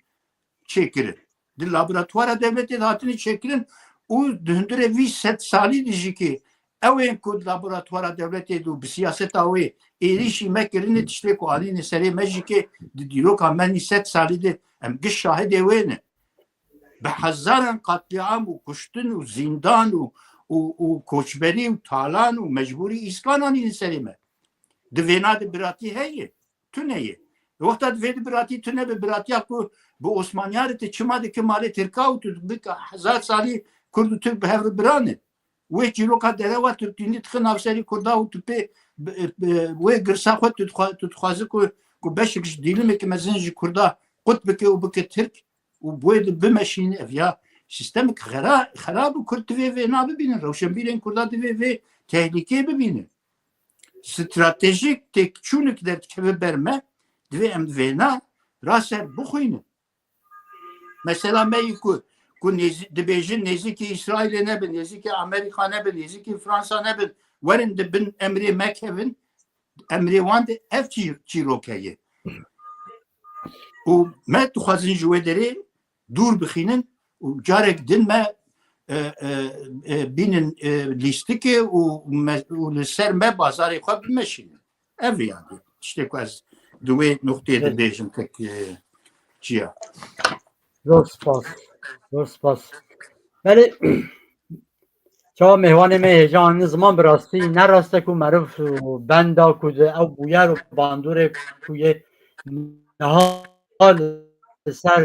[SPEAKER 3] çêkirin. Di laboratuvara devletê de hatine çêkirin û di hundirê vî sed salî de jî ki ew ên ku laboratuvara devletê de û bi siyaseta wê êrişî me kirine tiştê ku anîne serê me jî ki di dîroka me nî sed salî de em giş şahidê wê ne. Bi hezaran katliam û kuştin û zindan û koçberî û talan û mecburî îskan anîne serê me. Di vêna de biratî heye, tune ye. Wexta di vê de biratî tune bi biratiya ku bi Osmaniyarê te çima dike malê Tirka û tu bike hezar salî Kurd û Türk bi hev re birane. Wê çîroka derewa Tirkînî dixin navserî Kurda û tu pê wê girsa xwe tu dixwazî ku beşek ji dîlimekî mezin ji Kurda qut bike û bike Tirk û wê de bimeşîne ev ya sistemik xerab û Kurd divê vê nabibînin. Rewşenbîrên Kurda divê vê tehlikê bibînin. Stratejik têkçûnik derkeve ber me divê em vêna raser bixwînin. Mesela me yî ku dibêjin nêzîkî İsraîlê nebin, nêzîkî Amerîka nebin, nêzîkî Fransa nebin, werin dibin emrê me kevin, emrê wan de ev çîroke ye. û me dixwazin ji wê derê dûr bixînin û carek din me bînin lîstikê û li ser me bazarê xwe bimeşînin. Ev yani. Tiştê ku ez di wê nokteyê dibêjim tek çiya.
[SPEAKER 1] زۆر سپاس زۆر سپاس ولی چاوا میوان me hêjanî ziman bi rastî neraste ku meriv benda ku di ew bûyer û bandorê ku yê niha li ser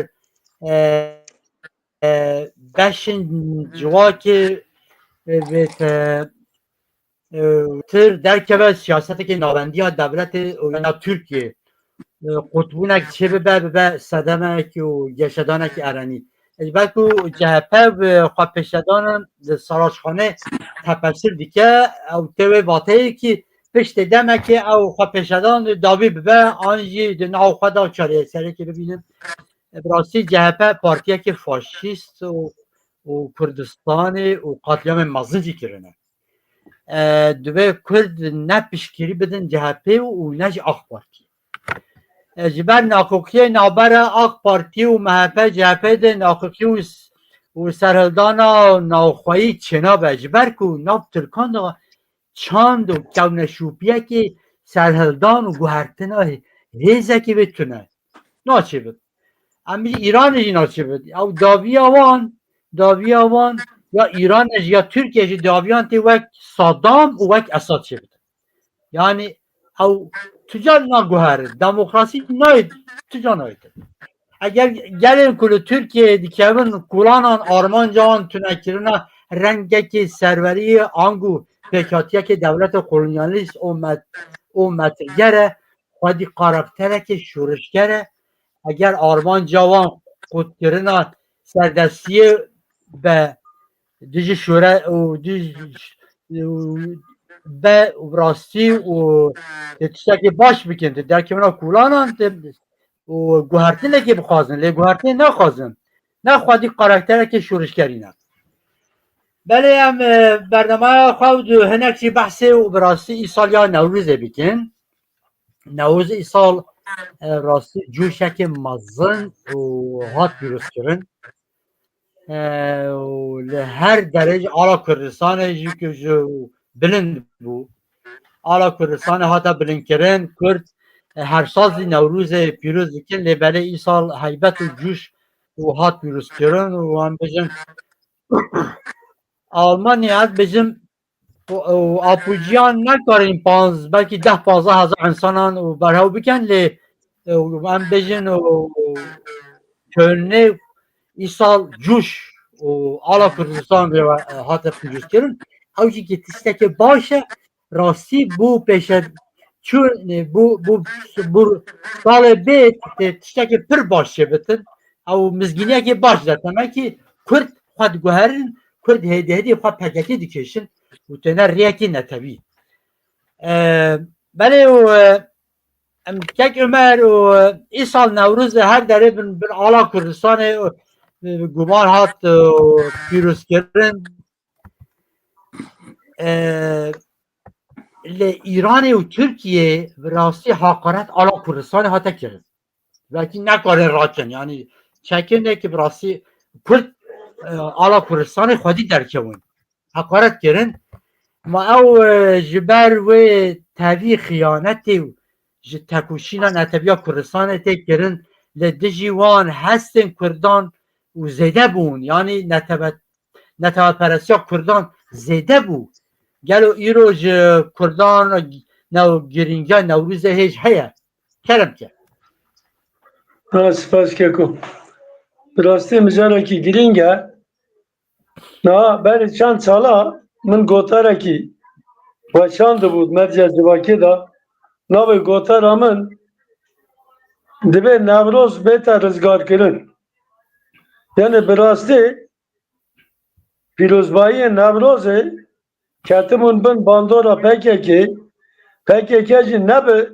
[SPEAKER 1] beşên civakê vê tir derkeve siyasetekê nabendiya devletê ya Tirkiye qutbûnek çê bibe bibe sedemekî û geşedanekî erenî. Belku CHP ve xwepêşedanan di Saraçxanê tepesir dike ew tê wê bateyê ki piştê demekê ew xwepêşedan davî bibe an jî di nav xwe da çarêserêkê bibînin. Bi rastî CHP partiyekî faşîst û Kurdistanê û qatliamên mezin jî kirine. Divê Kurd ne piştgirî bidin CHP û ne jî AK Parti. Ji ber naqokiyê navbera AK Parti û MHP CHP de naqokî û serhildana navxweyî çênabe ji ber ku nav Tirkan de çand û kewneşûpiyekê serhildan û guhertina hêzekê vê tune naçêbin. Em jî Îranê jî naçêbin. Ew daviya wan ya Îranê jî ya Tirkiye jî daviyan tê wek Saddam û wek Esad çêbidin. Yani ew tuca naguherin. Demokrasî nayê tuca nayê. Eger gelên ku li Tirkiyeyê dikevin kulanan armancan tunekirina rengekê serveriyê ang û pêkhatiyekê devleta kolonyalîst û metirgere xwedî karakterekê şûrişger e. Eger armanca wan qutkirina serdestiyê be dijî şûre û be rastî û tiştekî baş bikin derkevina kulanan û guhertinekê bixwazin lê guhertinê nexwazin ne xwedî karakterekê şûrişgerîne. Belê em bernameya xwe di hinek jî behsê û bi rastî îsaliya Newrûzê bikin. Newrûz îsal rastî cûşekê mezin û hat pîrozkirin. Li her derê ala Kurdistanê jî ku ji bilind bû. Ala Kurdistanê hata bilindkirin Kurd her sazî Newrûzê pîroz dikin lê belê îsal heybet û cûş û hat pîrozkirin û em bijin Almanya bijim apuciyan nekarin belkî 10-15 hezar insanan û berhew bikin lê em bijin könê îsal cûş û ala Kurdistan hate pîrozkirin ew jî tiştekî baş e rastî bû pêşe bû salê bê tiştekî pir baş çêbitin ew mizgîniyekê baş de temekî Kurd xwe diguherin Kurd hêdî xwe pekekê dikeşin û têne rêyekê netewî. Belê Kek Ömer o İsal Nevruz her dere bir ala Kurdistan'ı guman hat pürüzkerin le İran و Türkiye rasti hakaret ala Kurdistan hata kirin. Belki ne kadar rahatken yani çekin ki rasti Kürt ala Kurdistan xwedî derkevin. Hakaret kirin. Ma ew ji ber wê tevî xıyanetê û ji tekuşîna neteviya Kurdistanê tê kirin li dijî wan hestên Kurdan û zêde bûn yani neteweperestiya Kurdan zêde bû. Gelo îro ji Kurdan girîngiya Newrûzê hêj heye. Kerem ke.
[SPEAKER 2] Spas keko. Rastî mijarekî girîng e. Na berî çend sala min gotarekî weşan dibû medya civakê da navê gotara min dibe Newroz bêta rizgarkirin. Yani bi rastî pîrozbayiyê Newrozê ketibûn bin bandora PKK jî nebe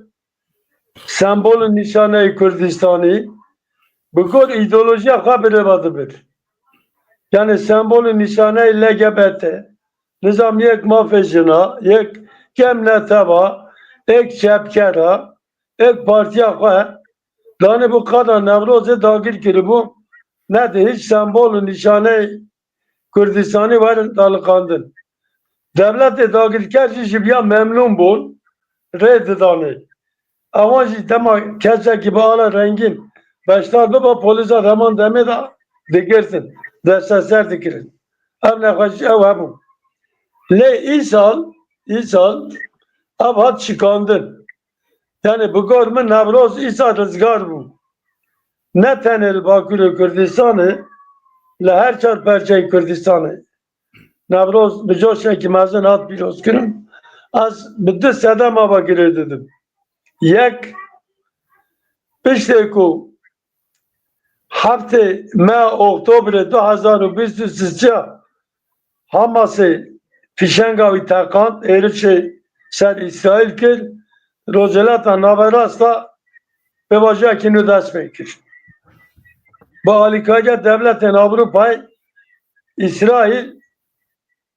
[SPEAKER 2] sembolên nîşaneyê Kurdistanê bi gor îdeolojiya xwe birêve dibir. Yani sembolün nişaneyê LGBT, nizam yek mafê jina, yek kem neteva, ek çepkera, ek partiya xwe, danê bu qada Newrozê dagir kiribû, nede hiç sembolün nişaneyê Kurdistanê werin daliqandin. Devletê dagirker jî ji biya memnûn bûn, rê didanê. Ewan jî dema kesekî bi ala rengîn beşdar bibe polîsa heman demê de digirtin. Desteser dikirin. Ev nexweşî ew hebûn. Lê îsal ev hat şikandin. Yani bi gor min Newroz îsal rizgar bû. Ne tenê li Bakurê Kurdistanê li her çar perçeyê Kurdistanê. Newroz bi coşekî mezin hat pîrozkirin. Ez bi du sedema Bakirê didim. Yek piştê ku Heftê me Oktobrê 2023 Hamasê fîşenga wî teqand, êrişê ser İsraîl kir, Rojhilata Naverasta pêvajiyekî nû dest pê kir. Bi alîkariya devletên Avrupayê, İsraîl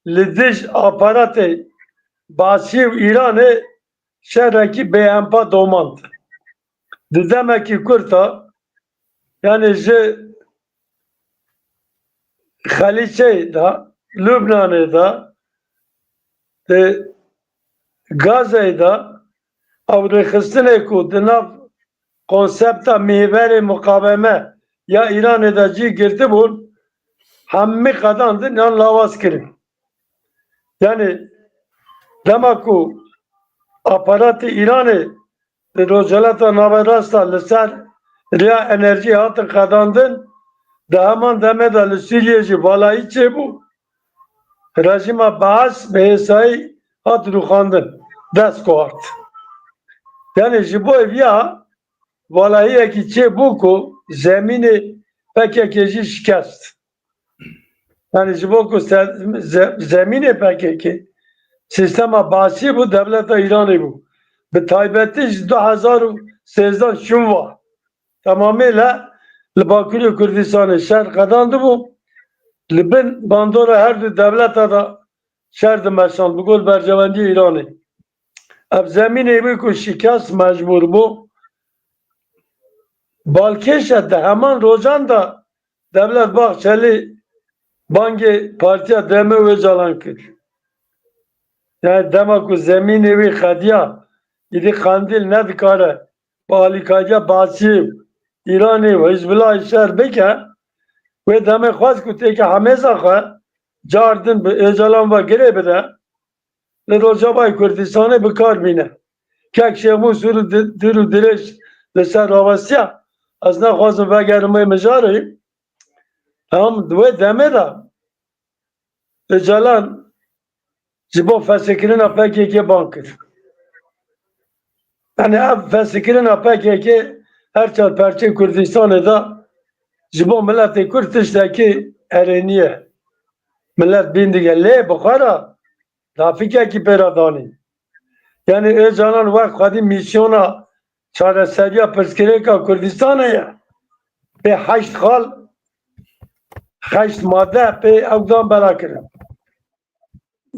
[SPEAKER 2] li dij aparatê Basî û İranê şerekî bêhempa domand. Di demekî kurta yani ji Xalîçeyê da, Lübnanê da, Gazeyê da ew rêxistinê ku di nav konsepta mîverê muqaweme ya İranê de cî girtibûn, hemî qedandin yan lawaz kirin. Yani dema ku aparatê İranê di Rojhilata Naverasta li ser riya enerjî hatin qedandin, di heman demê de li Sûriyê jî balayî çêbû, rejima Baas bi hêsayî hat rûxandin, dest xwart. Yani ji bo eviya balayiyekî çêbû ku zemînê PKK jî şikest. Yani ji bo ku zemînê PKK sistema Basî bû, devleta İranê bû. Bi taybetî ji 2013 şûnva tamamıyla li Bakurê Kurdistanê şer qedandibû, li bin bandora her du devleta da şer dimeşand bi gol bercewendiyê İranê. Ev zemînê wî ku şikest mecbûr bû, balkêşe de heman rojan da Devlet Bahçeli bangê Partiya Deme Öcalan kir. Yani dema ku zemînê wî xediya îdî Xandîl nedikare bi alîkariya Basî İranê û Hizbullah şer bike, wê demê xwest ku têkî hemêza xwe cardin bi Öcalan ve girê bide, li Rojavayê Kurdistanê bikar bîne. Kek şêmû sûr û dir û dirêj li ser rawestiya, ez nexwazim vegerim wê mijarê, em di wê demê de Öcalan ji bo festkirina PKK ban kir. Yani ev festkirina PKK her çar perçê Kurdistanê da ji bo milletê Kurd tiştekî erêniye. Millet bin dige lê bixwara trafikekî pêra danî. Yani Öcalan wek xwedî misyona çareseriya pirsgirêka Kurdistanê ye pê heşt xal heşt madde pê ew dan bela kirin.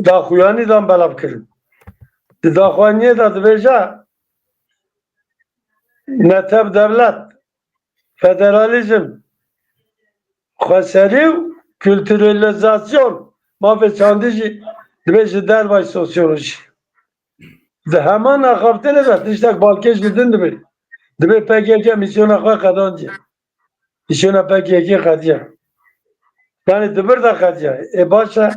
[SPEAKER 2] Daxuyanî dan belav kirin. Di daxuyaniyê de dibêje netev devlet, federalizm, xweserî û kültürelizasyon mafê çandî jî dibêje dervay sosyoloji. Di heman axaftinê de tiştek balkêş didin dibe. Dibe PKK misyona xwe qedanciye. Misyona PKK qediye. Yani dibir de qediye. Baş e.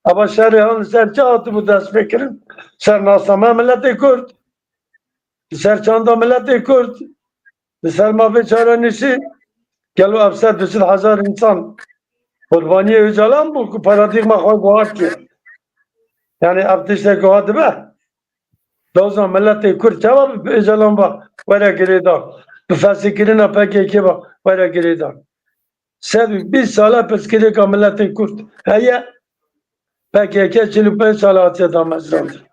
[SPEAKER 2] Ama şerê han ser çi hatibû destpêkirin? Ser nasame milletê Kurd. Ser çanda milletê Kurd. Ser mafê çarenîşî gelo ev ser 200,000 insan Kurbaniyê Öcalan bû ku paradigma xwe guhart kir. Yani ev tiştek guhat dibe. Dozan milletê Kurd çawa bi Öcalan ba were girêdan. Bi fesîkirina PKK ba were girêdan. 120 sala pirsgirêka milletê Kurd heye PKK 45 sala hatiye damezrandir.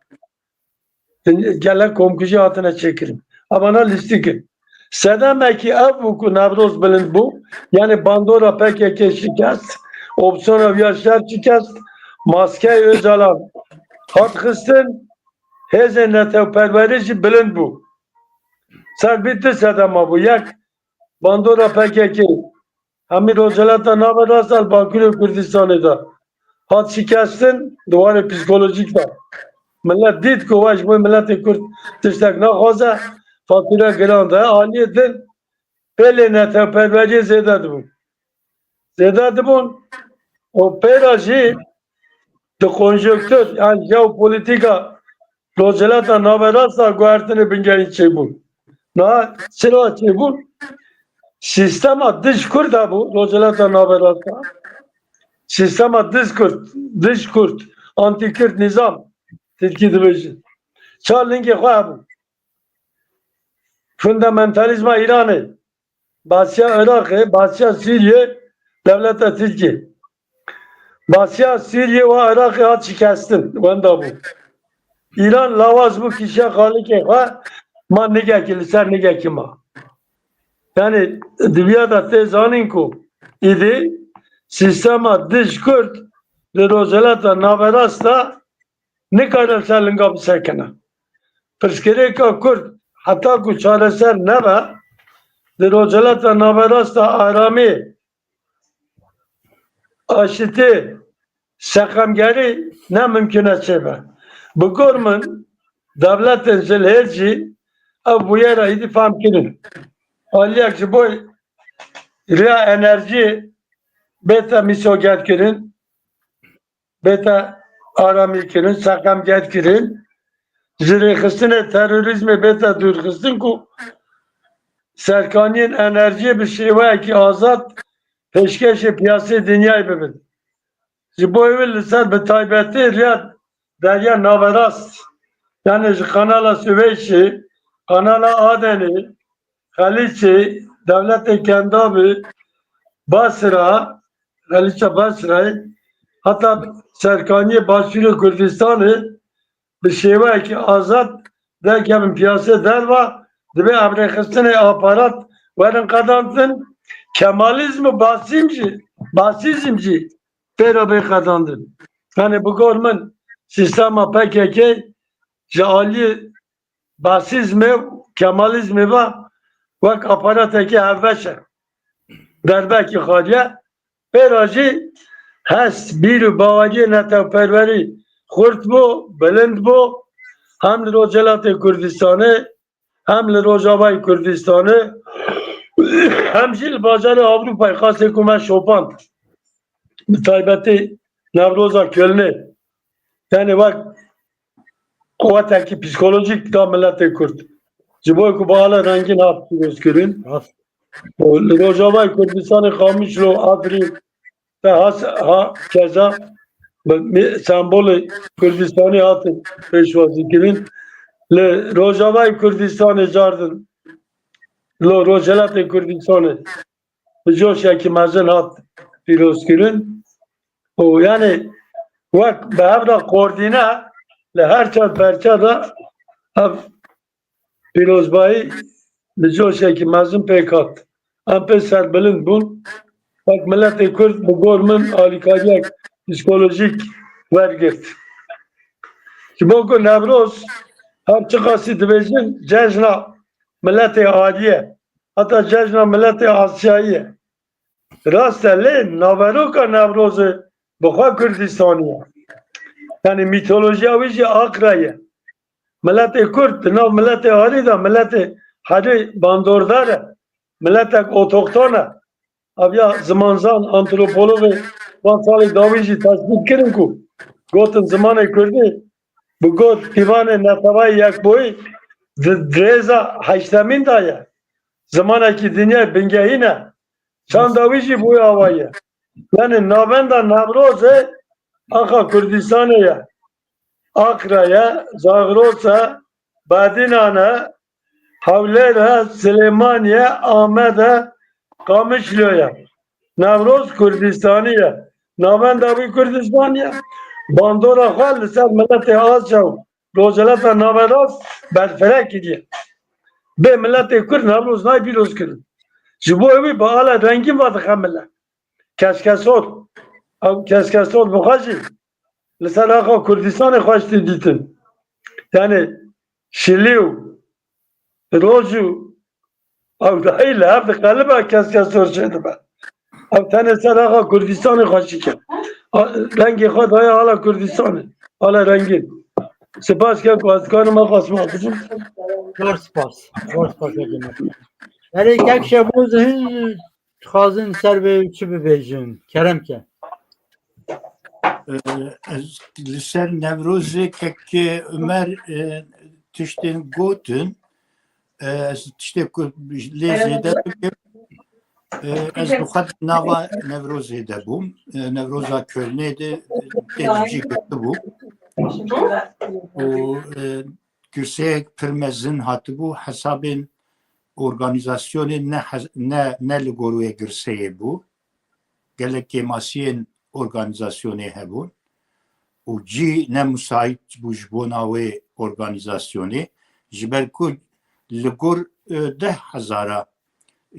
[SPEAKER 2] Gelek komkujî hatine çêkirin. Abana lîstikir. Sedemekî ev bû ku Newroz bilind bû, yani bandora PKK şikest, opsiyona Yaşar şikest, maskey Öcalan hat xistin, hêzên netewperwerî jî bilind bû. Ser bitti sedema bû. Yek bandora PKK hemî rojelata nava rastal Bakurê Kurdistanê de hat şikestin duwarê psikolojik de. Millet dît ku we ji bo milletê Kurd tiştek naxwaze, fatûra giran de aliyê din pêlê netewperweriyê zêde dibûn. Zêde dibûn û pêra jî di konjonktür yani jeopolîtîka rojelata naverasta guhertinê bingehîn çêbûn. Na çira çêbûn? Sistema dış Kurd hebû rojelata naverasta. Sistema dış Kurd, anti-Kürt nizam Tirkî dibêjin. Çar lingê xwe hebû. Fundamentalizma İranê, Basya Iraqê, Basya Sûriye, devleta Tirkiye. Basya Sûriye ve Iraqê hat şikestin, wenda bû. İran lawaz bû kişiya xalikê xwe ma nigekî li ser nigekî ma. Yani dibiya da tê zanîn ku îdî sistema dış Kurd li rojelata naverasta nikarin ser linga bisekine. Pirsgirêka Kurd heta ku çareser nebe li rojelata naverasta aramî, aşitî, seqemgerî ne mümkün çêbe. Bi gor min devletên zilhêr jî ev bûyera îdî fehm kirin. Aliyek ji bo rêya enerjî bête mîsoget kirin, bête aramî kirin, seqemger kirin, ji rêxistinê terorîzmê bête dûrxistin ku serkaniyên enerjiyê bi şêweyekî azad pêşkêşê piyasê dinyayê bibin. Ji bo ew li ser bi taybetî rêya derya naverast yani ji Kanala Süveyşê, Kanala Adenê, Xalîçê, devletê Kendamê, Basra, Xalîça Basrayê heta serkaniyê Başûrê Kurdistanê bi şêweyekî azad derkevin piyasê derva dibe ev rêxistinê aparat werin qedandin Kemalizm û basîzm jî pêra bê qedandin. Yani bi gor min sistema PKK ji aliyê basîzmê û Kemalizmê ve wek aparatekî hevveş e. Derbekî xaliye pêra jî hest, bîr û baweriyê netewperwerî xurt bû, bilind bû hem li Rojelatê Kurdistanê hem li Rojavayê Kurdistanê hem jî li bajarê Avrupayê xasê ku me şopand. Bi taybetî Newroza Kölnê yani wek quwetekî psikolojik da milletê Kurd. Ji bo ku biala rengîn hat pîrozkirin. Li Rojavayê Kurdistanê Xamişlo Afrîn te ha keza sembolê Kurdistanê hatin pêşwazîkirin. Li Rojavayê Kurdistanê cardin li Rojelatê Kurdistanê bi coşekî mezin hat pîrozkirin. û yani wek bi hev de qordîne li her çar perça de ev pîrozbayî Licoşeki mezun pekat. Em pê serbilind bûn. Bak milletê Kurd bi gor min alîkariyek psikolojik wergirt. Ji bo ku Newroz her çi qasî dibêjin cejna milletê adiye. Heta cejna milletê Asyayî ye. Rast e lê naveroka Newrozê bi xwe Kurdistanî ye. Yani mitolojiya wî jî akra ye. Milletê Kurd di nav milletê Arî de milletê herî bandordar e. Milletek otokton e. Avya zimanzan antropologê van salê dawî jî tespît kirin ku gotin zimanê Kurdî bi got pîvanê netewayî yekboyî di rêza heştemîn da ye. Zimanekî dinyayê bingehîn e. Çanda wî jî bûye ava ye. Yani navenda Newrozê axa Kurdistanê ye. Akra ye, Zagros e, Bedînan e, Hewlêr e, Silêman ye, Amed e, Qamişlo ye. Newroz Kurdistanî ye. Navenda wî Kurdistan ye. Bandora xwe li ser milletê Asya û rojelata Naveraz berfireh kiriye. Bê milletê Kurd Newroz nayê pîroz kirin. Ji bo wî bi ala rengîn ve dixe millet. Keskesor. Ew keskesor bi xwe jî li ser axa Kurdistanê xweş tê dîtin. Yani şilî û roj û ew dayî li hev diqelibe keskesor çê dibe. Ev tenê ser axa Kurdistanê xweşik e. Rengê xwe daye ala Kurdistanê. Ala rengîn. Spas ke ku ez dikarim xasma bikim.
[SPEAKER 1] Zor spas. Zor spas ekimek. Erê kek şebû zihin dixwazin ser vê çi bibêjin. Keremke.
[SPEAKER 3] Ez li ser Newrozê kekê Ömer tiştên gotin ez tiştê ku lê zêde bikim. Ez bi xwe nava Newrozê de bûm. Newroza Kölnê de tê cî girtibû. û girseyek pir mezin hatibû hesabên organizasyonê ne li gor wê girseyê bû. Gelek kêmasiyên organizasyonê hebûn û cî ne müsait bû ji bona wê organizasyonê ji ber ku li gor 10,000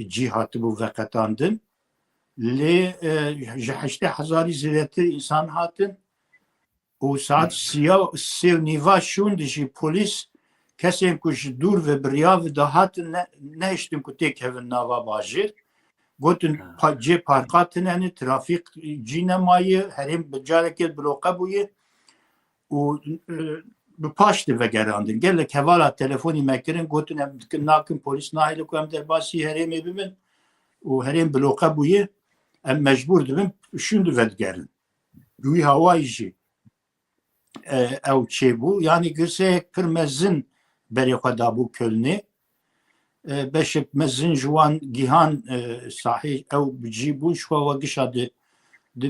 [SPEAKER 3] cî hatibû veqetandin lê ji 8,000 zêdetir însan hatin û saet sê nîva şûn dijî polîs kesên ku ji dûr ve biryav de hatin nehiştin ku tê kevin nava bajêr gotin cê parka tune trafîk cî nemayê herêm bi carekê bloqe bûye û bi paş divegerandin gelek hevala telefonî me kirin gotin em nakin polîs nahêle ku em derbasî herêmê bimin û herêm bloqe bûye em mecbûr dibin şûn divegerin wî hawayî jî ew çêbû yanî girseyek pir mezin berê xwe dabû Kölnê beşek mezin ji wan gîhan sahî ew bicî bûn ji xwe we gişa di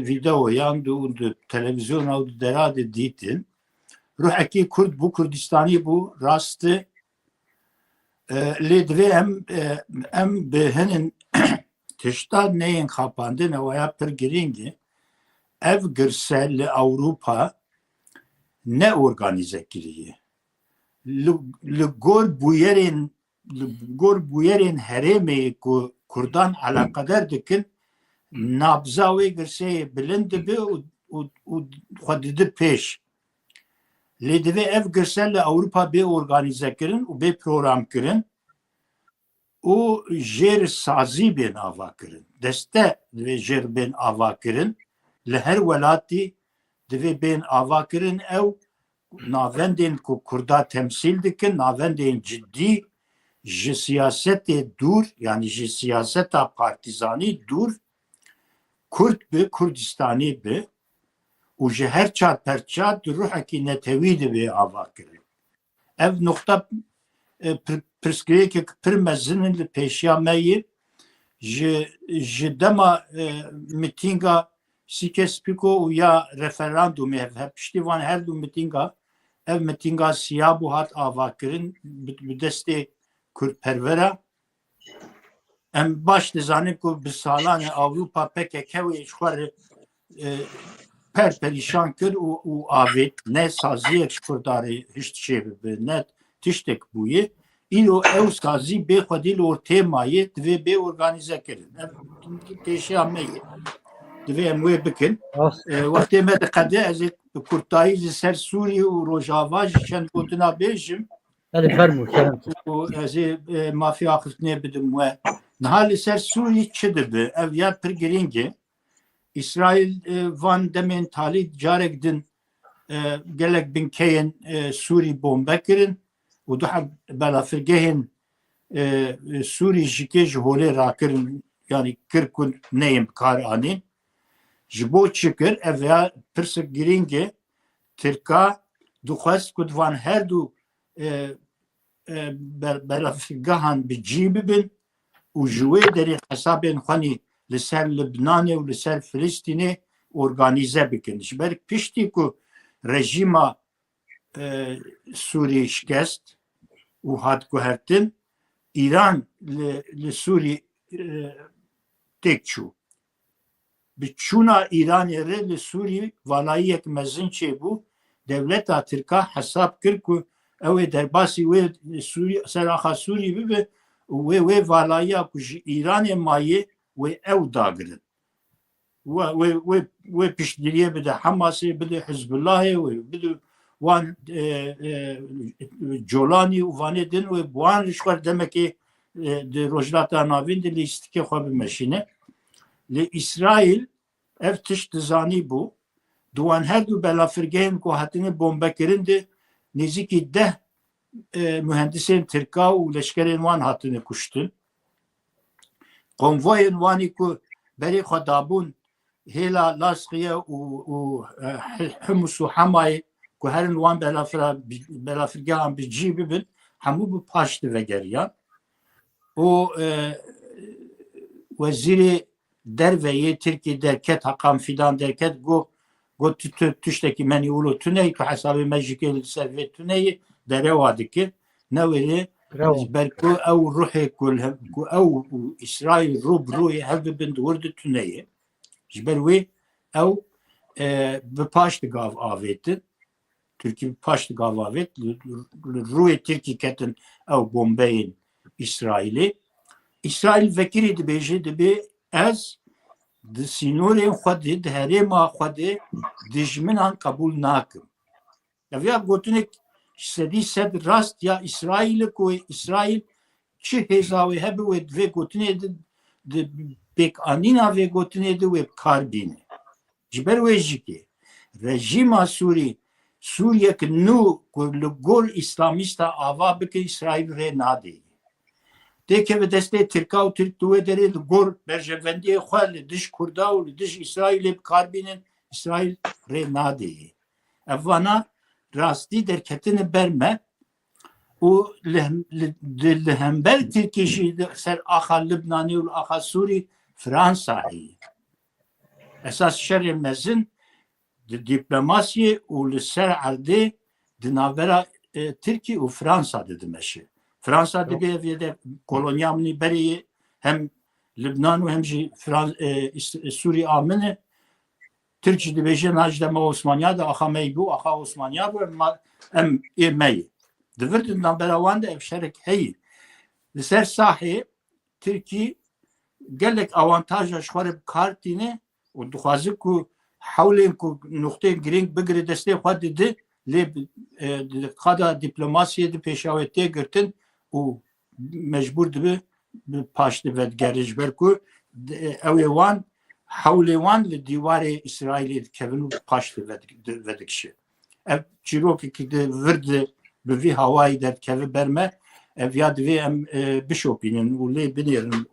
[SPEAKER 3] vîdeoyan di televizyona û di deradê dîtin ruhekî Kurd bû Kurdistanî bû rastî lê divê em bi hinên tişta neyên xapandin ewaya pir giring e ev girsel li Ewropa ne organize kiriye li gor bûyerên herêmê ku Kurdan alaqedar dikin nabza wê girseyê bilind dibe û xwe didi pêş lê divê ev girsel li Ewropa bê organize kirin û bê program kirin û jêr sazî bên ava kirin deste divê jêr bên ava kirin li her welatî divê bên ava kirin ew navendên ku Kurda temsîl dikin navendên ciddî ji siyasetê dûr yani ji siyaseta partîzanî dûr Kurd bi Kurdistanî bi û ji her çar perça di ruhekî netewî divê ava kirin ev nokta pirsgirêkek pir mezinin li pêşiya me yê ji dema mîtînga Sîkespîko û ya referandumê hev piştî wan her du mîtînga ev mîtînga siya bû hat avakirin bi destê Kurdpervera em baş dizanin ku bi salan Avrupa PKK ji xwe perperîşan kir û avêt ne saziyek ji Kurdarê hiç tişê bibe ne tiştek bûye ایلو او سازی به خودی لور تیمایی دوی به ارگانیزه کردن پیشی همه دوی اموی بکن
[SPEAKER 1] راست
[SPEAKER 3] وقتی ما دقیقه از کرتایی سر سوری و روژاواج چند گوتنا بیشم
[SPEAKER 1] بله فرمو کرم
[SPEAKER 3] و از مافیا خستنه بدم و نهال سر سوری چه دبه او یاد پر گرینگه İsrail van demin talid carek din gelek bin keyin Suri bomba kirin u duha belafirgehin Suri jike ji holê rakirin yani kirkun neyim kar anîn ji bo çikir ev ya pirsik girîngê Tirka dixwest ku van her du belafirgehan bi cî bibin û ji wê derê hesabên xwenî li ser Libnanê û li ser Filîstînê organize bikin. Ji ber piştî ku rejîma Sûrî şikest û hat guhertin, İran li Sûrî têk çû. Bi çûna Îranê re li Sûrî valayiyek mezin çêbû, devleta Tirka hesab kir ku ew ê derbasî wê seraxa Sûrî bibe û wê valayiya ku ji Îranê mayê wê ew dagirin. Wê piştgiriye bide Hamasê, bide Hizbullahê, wê bide wan Colanî û vanê din wê wan ji xwe demekê di rojhilata navîn de lîstikê xwe bimeşîne. Li İsraîl ev tişt dizanî bû, di wan her du belafirgehên ku hatine bombekirin de nêzîkî 10 mühendisên Tirka û leşkerên wan hatine kuştin. Konvoyên wanî ku berê xwe dabûn hêla Lasxiye û Himus û Hemayê ku herin wan belafirgehan bi cî bibin hemû bi paş divegeriyan. O wezîrê derveyê Tirkiye derket Hakan Fidan derket got tiştekî menî ûlo tuneyê ku hesabê me jî kê li ser vê tuneyê derewa dikir newêrê
[SPEAKER 1] bravo
[SPEAKER 3] ber ku ew ruhê ku ew û İsraîl rû bi rûyê hev bibin di wir di tuneyê ji ber wê ew bi paş digav avêtin Tirkiye bi paş digav avêt li rûyê Tirkiye ketin ew bombeyên İsraîlê İsraîl vekirî dibêje dibe ez di sînorên xwe di herêma xwe de dijminan qebûl nakim. Ev ya gotinek sedî sed rast ya İsraîlê ku İsraîl çi hêza wê hebe wê divê gotinê di pêkanîna vê gotinê de wê kar bîne. Ji ber wê jî rejîma Sûrî Sûriyek nû ku li gor İslamîsta ava bike İsraîl rê nadê. Têkeve destê Tirka û Tirk di wê derê li gor berjevendiyê xwe li dij Kurda û li dij İsraîlê bi kar bînin İsraîl rê nadê. Ev vana rastî derketine ber me û li hember Tirkiye jî ser axa Libnanê û axa Sûrî Fransayê. Esas şerê mezin di dîplomasiyê û li ser erdê di navbera Tirkiye û Fransa de dimeşe. Fransa dibe vê de kolonya minî berê hem Libnan û hem jî Sûrî amin e. Tirkiye dibêje naj dema Osmaniya de axa me bû axa Osmaniya bû em ê me ye. Di vir di navbera wan de ev şerek heye. Li ser sahê Tirkiye gelek avantaja ji xwe re bi kar tîne û dixwaze ku hewlên ku nuqteyên girîng bigire destê xwe dide lê di qada dîplomasiyê de pêşawetiyê girtin û mecbûr dibe bi paş divedgerî ji ber ku ew ê wan hewlê wan li dîwarê İsraîlê dikevin û paş divedikişe. Ev çîrokekî di vir de bi vî hawayê derkeve ber me ev ya divê em bişopînin û lê binêrin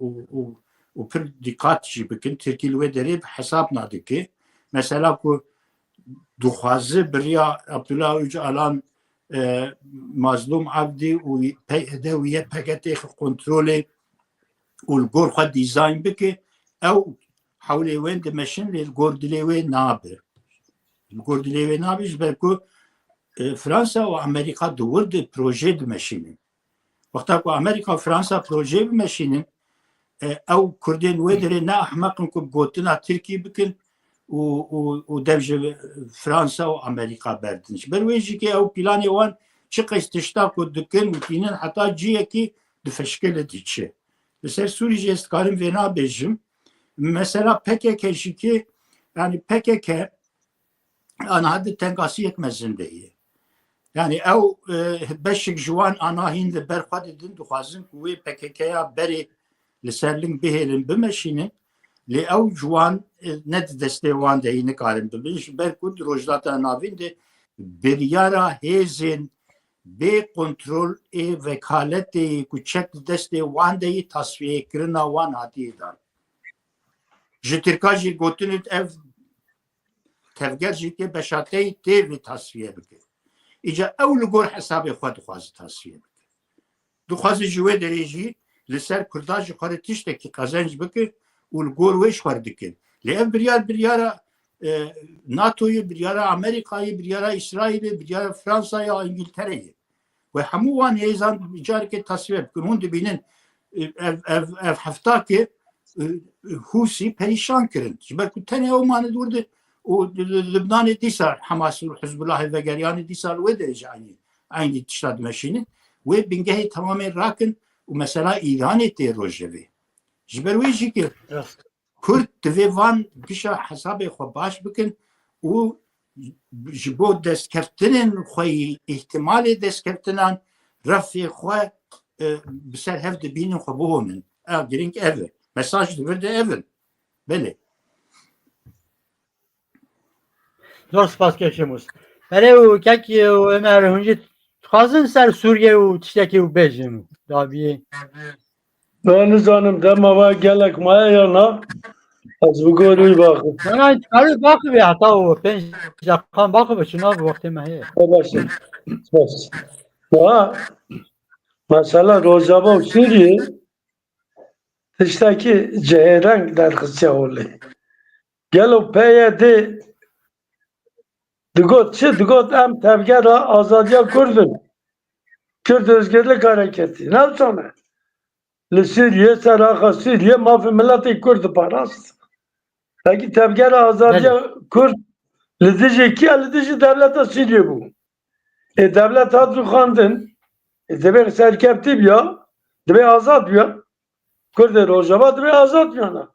[SPEAKER 3] û pir dîqat jî bikin Tirkiye li wê derê bi hesab nadike. Mesela ku dixwaze biriya Abdullah Öcalan Mazlum Abdî û PYD û YPG kontrolê û li gor xwe dîzayn bike ew hewlê wê dimeşin lê li gor dilê wê nabe. Li gor dilê wê nabe ji ber ku Fransa û Amerîka di wir de proje dimeşînin. Wexta ku Amerîka û Fransa proje bimeşînin ew Kurdên wê derê ne ehmeqin ku gotina Tirkiye bikin û dev ji Fransa û Amerîka berdin. Ji ber wê jî ew planê wan çıkış tişta ku dikin mutinin hatta ciyeki difeşkele diçi. Mesela Suriye istikarim ve nabejim. Mesela PKK şiki yani PKK ana hadi tenkası yetmezin diye. Yani ev beşik juan ana hindi berxad edin duxazin ku ve PKK'ya beri لسرلین بهرن بمشینه لی او جوان ند دسته وان دهی نکارن ببینش برکود روجلاتا ناوین ده بریارا هیزن به کنترل وکالت کوچک دسته وان دهی تصفیه کرنا وان هاتی دار جترکا جی گوتنید اف تفگر جی که بشاته تیوی تصفیه بکر ایجا اول گور حساب خود خواست تصفیه بکر دو خواست جوه دریجی لسر کرداج خارج تشتکی کازنج بکر ولگور ویش خارج دکن لیام بریارا ناتوی بریارا امریکایی بریارا اسرائیل بریارا فرانسا یا انگلتره و هموان هیزان بجار که تصویر بکن هون دبینن اف هفته که حوسی پریشان کرد جبر کتنه او مانه دورده و لبنان دیسا حماس و حزب الله و گریان دیسا و درجه aynı تشتاد ماشینه و بنگه تمام راکن و مثلا ایران تی روجوی جبروی جی که کرد دوی وان گشا حساب خو باش بکن و جبو دست کفتنن خوی احتمال دست کفتنان رفی خو بسر هفت بینن خو بهونن گرینگ اوه مساج دورده اوه بله
[SPEAKER 1] زور سپاس کشیموس بله و که Ömer Hüncü خازن سر سوریه و تشتکی و بجم دابیه
[SPEAKER 2] Ben zanım demava gelek maya yana az bu görüy bakın.
[SPEAKER 1] من کاری باقی به حتی و پنج جاکان باقی به şuna bir vakti مهیه
[SPEAKER 2] Başım. Bas. Ha, mesela Rojava Suriye dıştaki ceheren derkısya oluyor. Gel o PYD digot digot em tevgera azadya Kurdun. Kürt Özgürlük Hareketi. Ne sonra? Suriye, Seraka Suriye, mafi milleti Kürt parast. Peki tevgera azadya Kürt Lidici ki lidici devlete Suriye bu. Devlet adlı kandın. Debe serkepti ya. Debe azad ya. Kürt'e Rojava debe azad yana.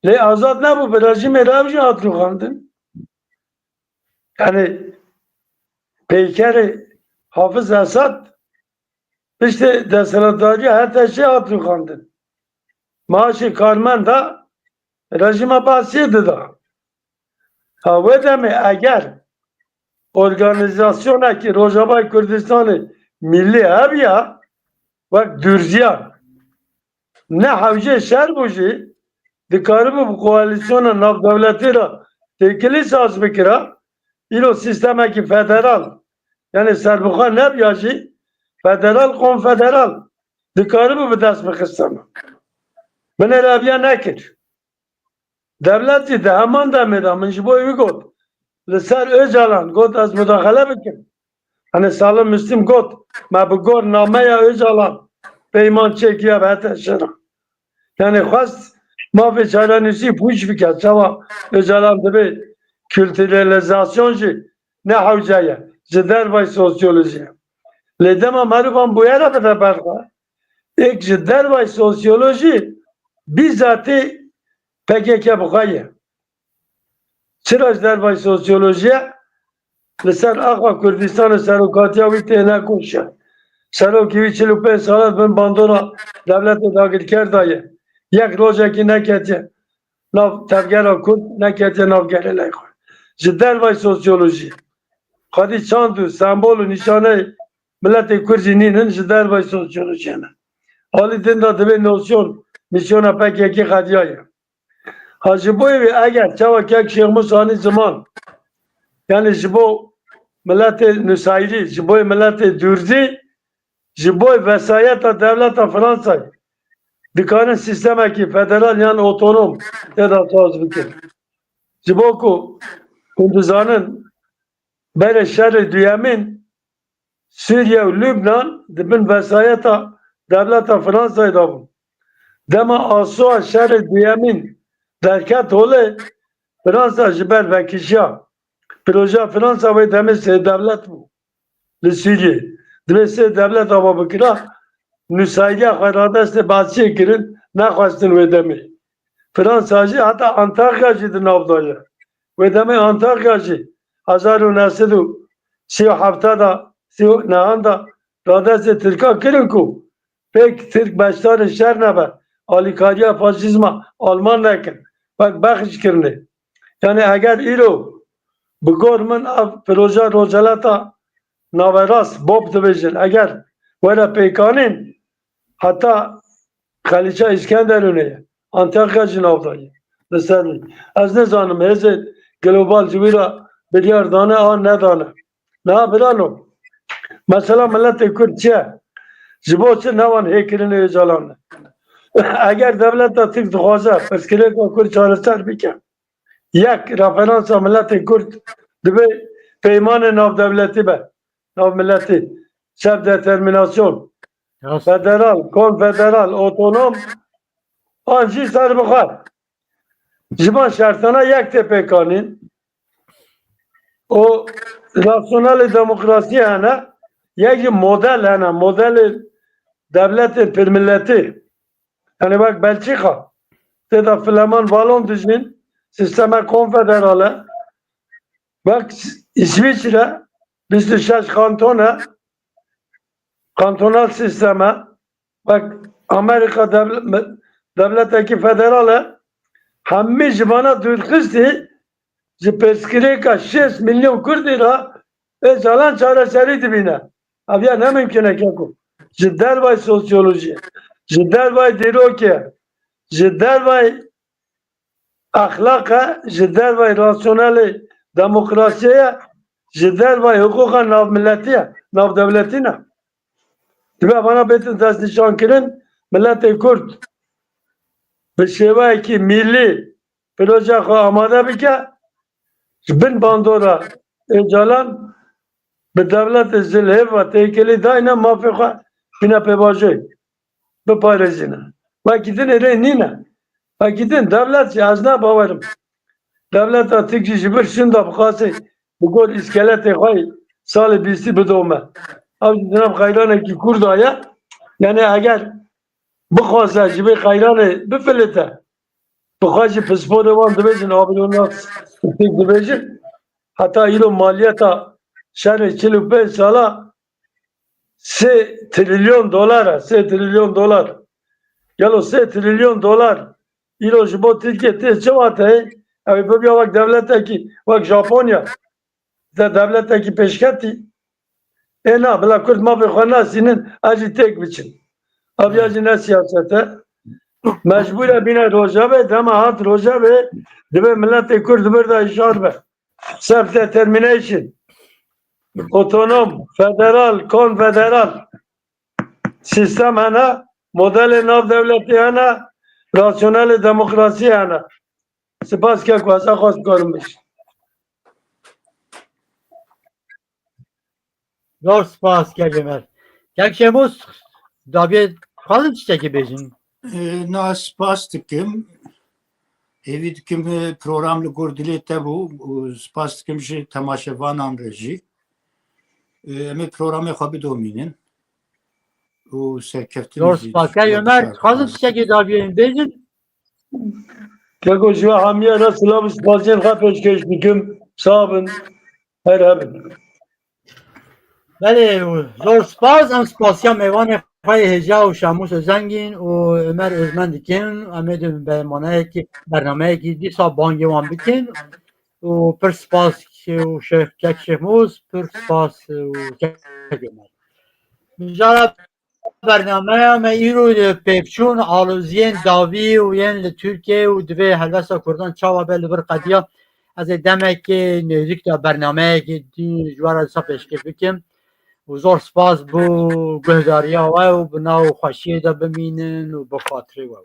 [SPEAKER 2] Le azad ne bu? Rejim rejim adlı kandın. Yani Peykeri Hafız Esad işte deselatları her şey adlı kandın. Maaşı karmen da rejime basiydi da. Ha ve deme eğer organizasyona ki Rojava Kürdistan'ı milli ev ya bak dürziyan ne havce şer buji dikarı bu koalisyona nav devleti ra tekili saz bikira ilo sisteme ki federal yani serbuka ne yapıyacı federal konfederal dikarı bu dest bikistana ben Arabiya nekir devleti de hemen demeda min jibo evi got لسر Öcalan got az müdahale bikin hani Salim Müslim got ma bu gor namaya Öcalan peyman çekiyor bete şera yani khas ma ve çaranisi puç bika çava Öcalan de kültürelizasyon ji ne havcaya jeder vay sosyoloji le dema maruban bu yara da barka ek jeder vay sosyoloji bizzati PKK bukaye Çıraj derbay sosyolojiye Lisar Akva Kürdistan'ı serokatiya ve tene koşa. Serokivi 45 salat ben bandora devlete dahil kerdayı. Yak roja ki ne kete nav tevgera Kürt ne kete nav gelelek. Derbay sosyoloji. Hadi çandu sembolü nişane milleti Kürt'inin derbay sosyolojine. Ali dinda debe nosyon misyona PKK hadiyaya. Hacı bu evi eğer çava kek Şeyh Musa'nın zaman yani jibo milleti nüsayri, jibo milleti dürzi, jibo vesayeta devleta Fransa dikanın sisteme ki federal yani otonom ya da saz bikir. Jibo ku Kunduzan'ın böyle şerri düyemin Suriye ve Lübnan dibin vesayeta devleta Fransa'ydı bu. Dema asua şerri düyemin derket ole Fransa jiber ve kişiya proje Fransa ve demiş devlet bu. لسوریه دوی سه دولت آبا بکره نسایگه خیرادست بچه کرن نخواستن و دمی فرانسه جی حتی انتاقیا جی در نافدایه و دمی انتاقیا جی 1937 دا 39 دا رادست ترکا کرن کو پک ترک بشتار شهر نبه آلیکاریا فاشیزما آلمان نکن بک بخش کرنه یعنی اگر ایرو بگور من پروژه روزالتا ناوراس باب دویژن اگر وره پیکانین حتی خلیچه اسکندرونه انتاقیا جناب دایی دستانی از نزانم هزه گلوبال جویرا بلیار دانه آن ندانه نه برانو مثلا ملت کرد چه جبو چه نوان هیکرینه اجالانه اگر دولت دا تک دخوازه پسکره که کرد چارستر بکن یک رفرانس ملت کرد دبی پیمان ناو دولتی به ناو ملتی سب determinasyon federal, konfederal, otonom anji sar bixar jiban şartana yek tepekanın o rasyonel demokrasi hene yek model hene model devletin per milleti yani bak Belçika teda Flaman Valon düzgün sisteme konfederale bak İsviçre 26 kantona kantonal sisteme bak Amerika devletteki federale hammi jibana dürküsti jiperskireka 6 milyon kurdira ve zalan çareseri dibine abi ya ne mümkün ki jidder vay sosyoloji jidder vay diroke jidder vay ahlaka jidder vay rasyonel demokrasiye jidder vay hukuka nav milletiye nav devletine dibe bana betin dest nişan kirin millet-i Kürt bir şeva ki milli proje amade bike bin bandora ecalan bir devlet zilhev ve tehkeli dayna mafika bina pebajı bu parizine vakitin ere nina vakitin devlet yazna bavarım devlet atıkçı jibir şunda bukası bu gol iskeleti hay salı birisi bedome abi cenab hayran ki Kurdaya yani eğer bu khasa jibe hayran bifilete bu khasi pasport van dibejin abi ona dibejin hatta ilo maliyeta şerh 45 sala 3 trilyon dolar 3 trilyon dolar yalo 3 trilyon dolar ilo jibo Türkiye te çavate abi bu bir vak devletteki vak Japonya da devletteki peşkati na bla Kürt mafya khanasinin acı tek biçim abi acı ne siyasete mecbur bina Rojava dama hat Rojava dibe millet-i Kürt burada işar be self determination otonom federal konfederal sistem ana model nav devleti ana rasyonel demokrasi ana spas ke kwasa khos görmüş
[SPEAKER 1] Zor spas gelmeler. Yakşemus davet kalın çiçeği bejin.
[SPEAKER 3] Nas pastikim evidikim programlı gurdilete bu pastikim şey tamaşevan amreci emi programı xabi dominin o serkeftin
[SPEAKER 1] Zor spas gelmeler kalın çiçeği davet bejin.
[SPEAKER 2] Kego şu hamiye Resulullah spasyen ha peşkeş dikim sabın her abin
[SPEAKER 1] Bale zor spas am spasya mevan خواهی هجا و شاموس زنگین و عمر ازمن دکن امید به مانه که برنامه که دیسا بانگی وان بکن و پر سپاس و شیخ شموس پر سپاس و کجمال مجارب برنامه همه ایرو پیپچون آلوزین داوی و ین لترکیه و دوی حلوسا کردان چاوا بل بر قدیا از دمه که نزدیک دا برنامه که دی جوار از پیشکش بکن و زور سپاس بو گهداریا و بناو خوشی دا بمینن و بخاطری و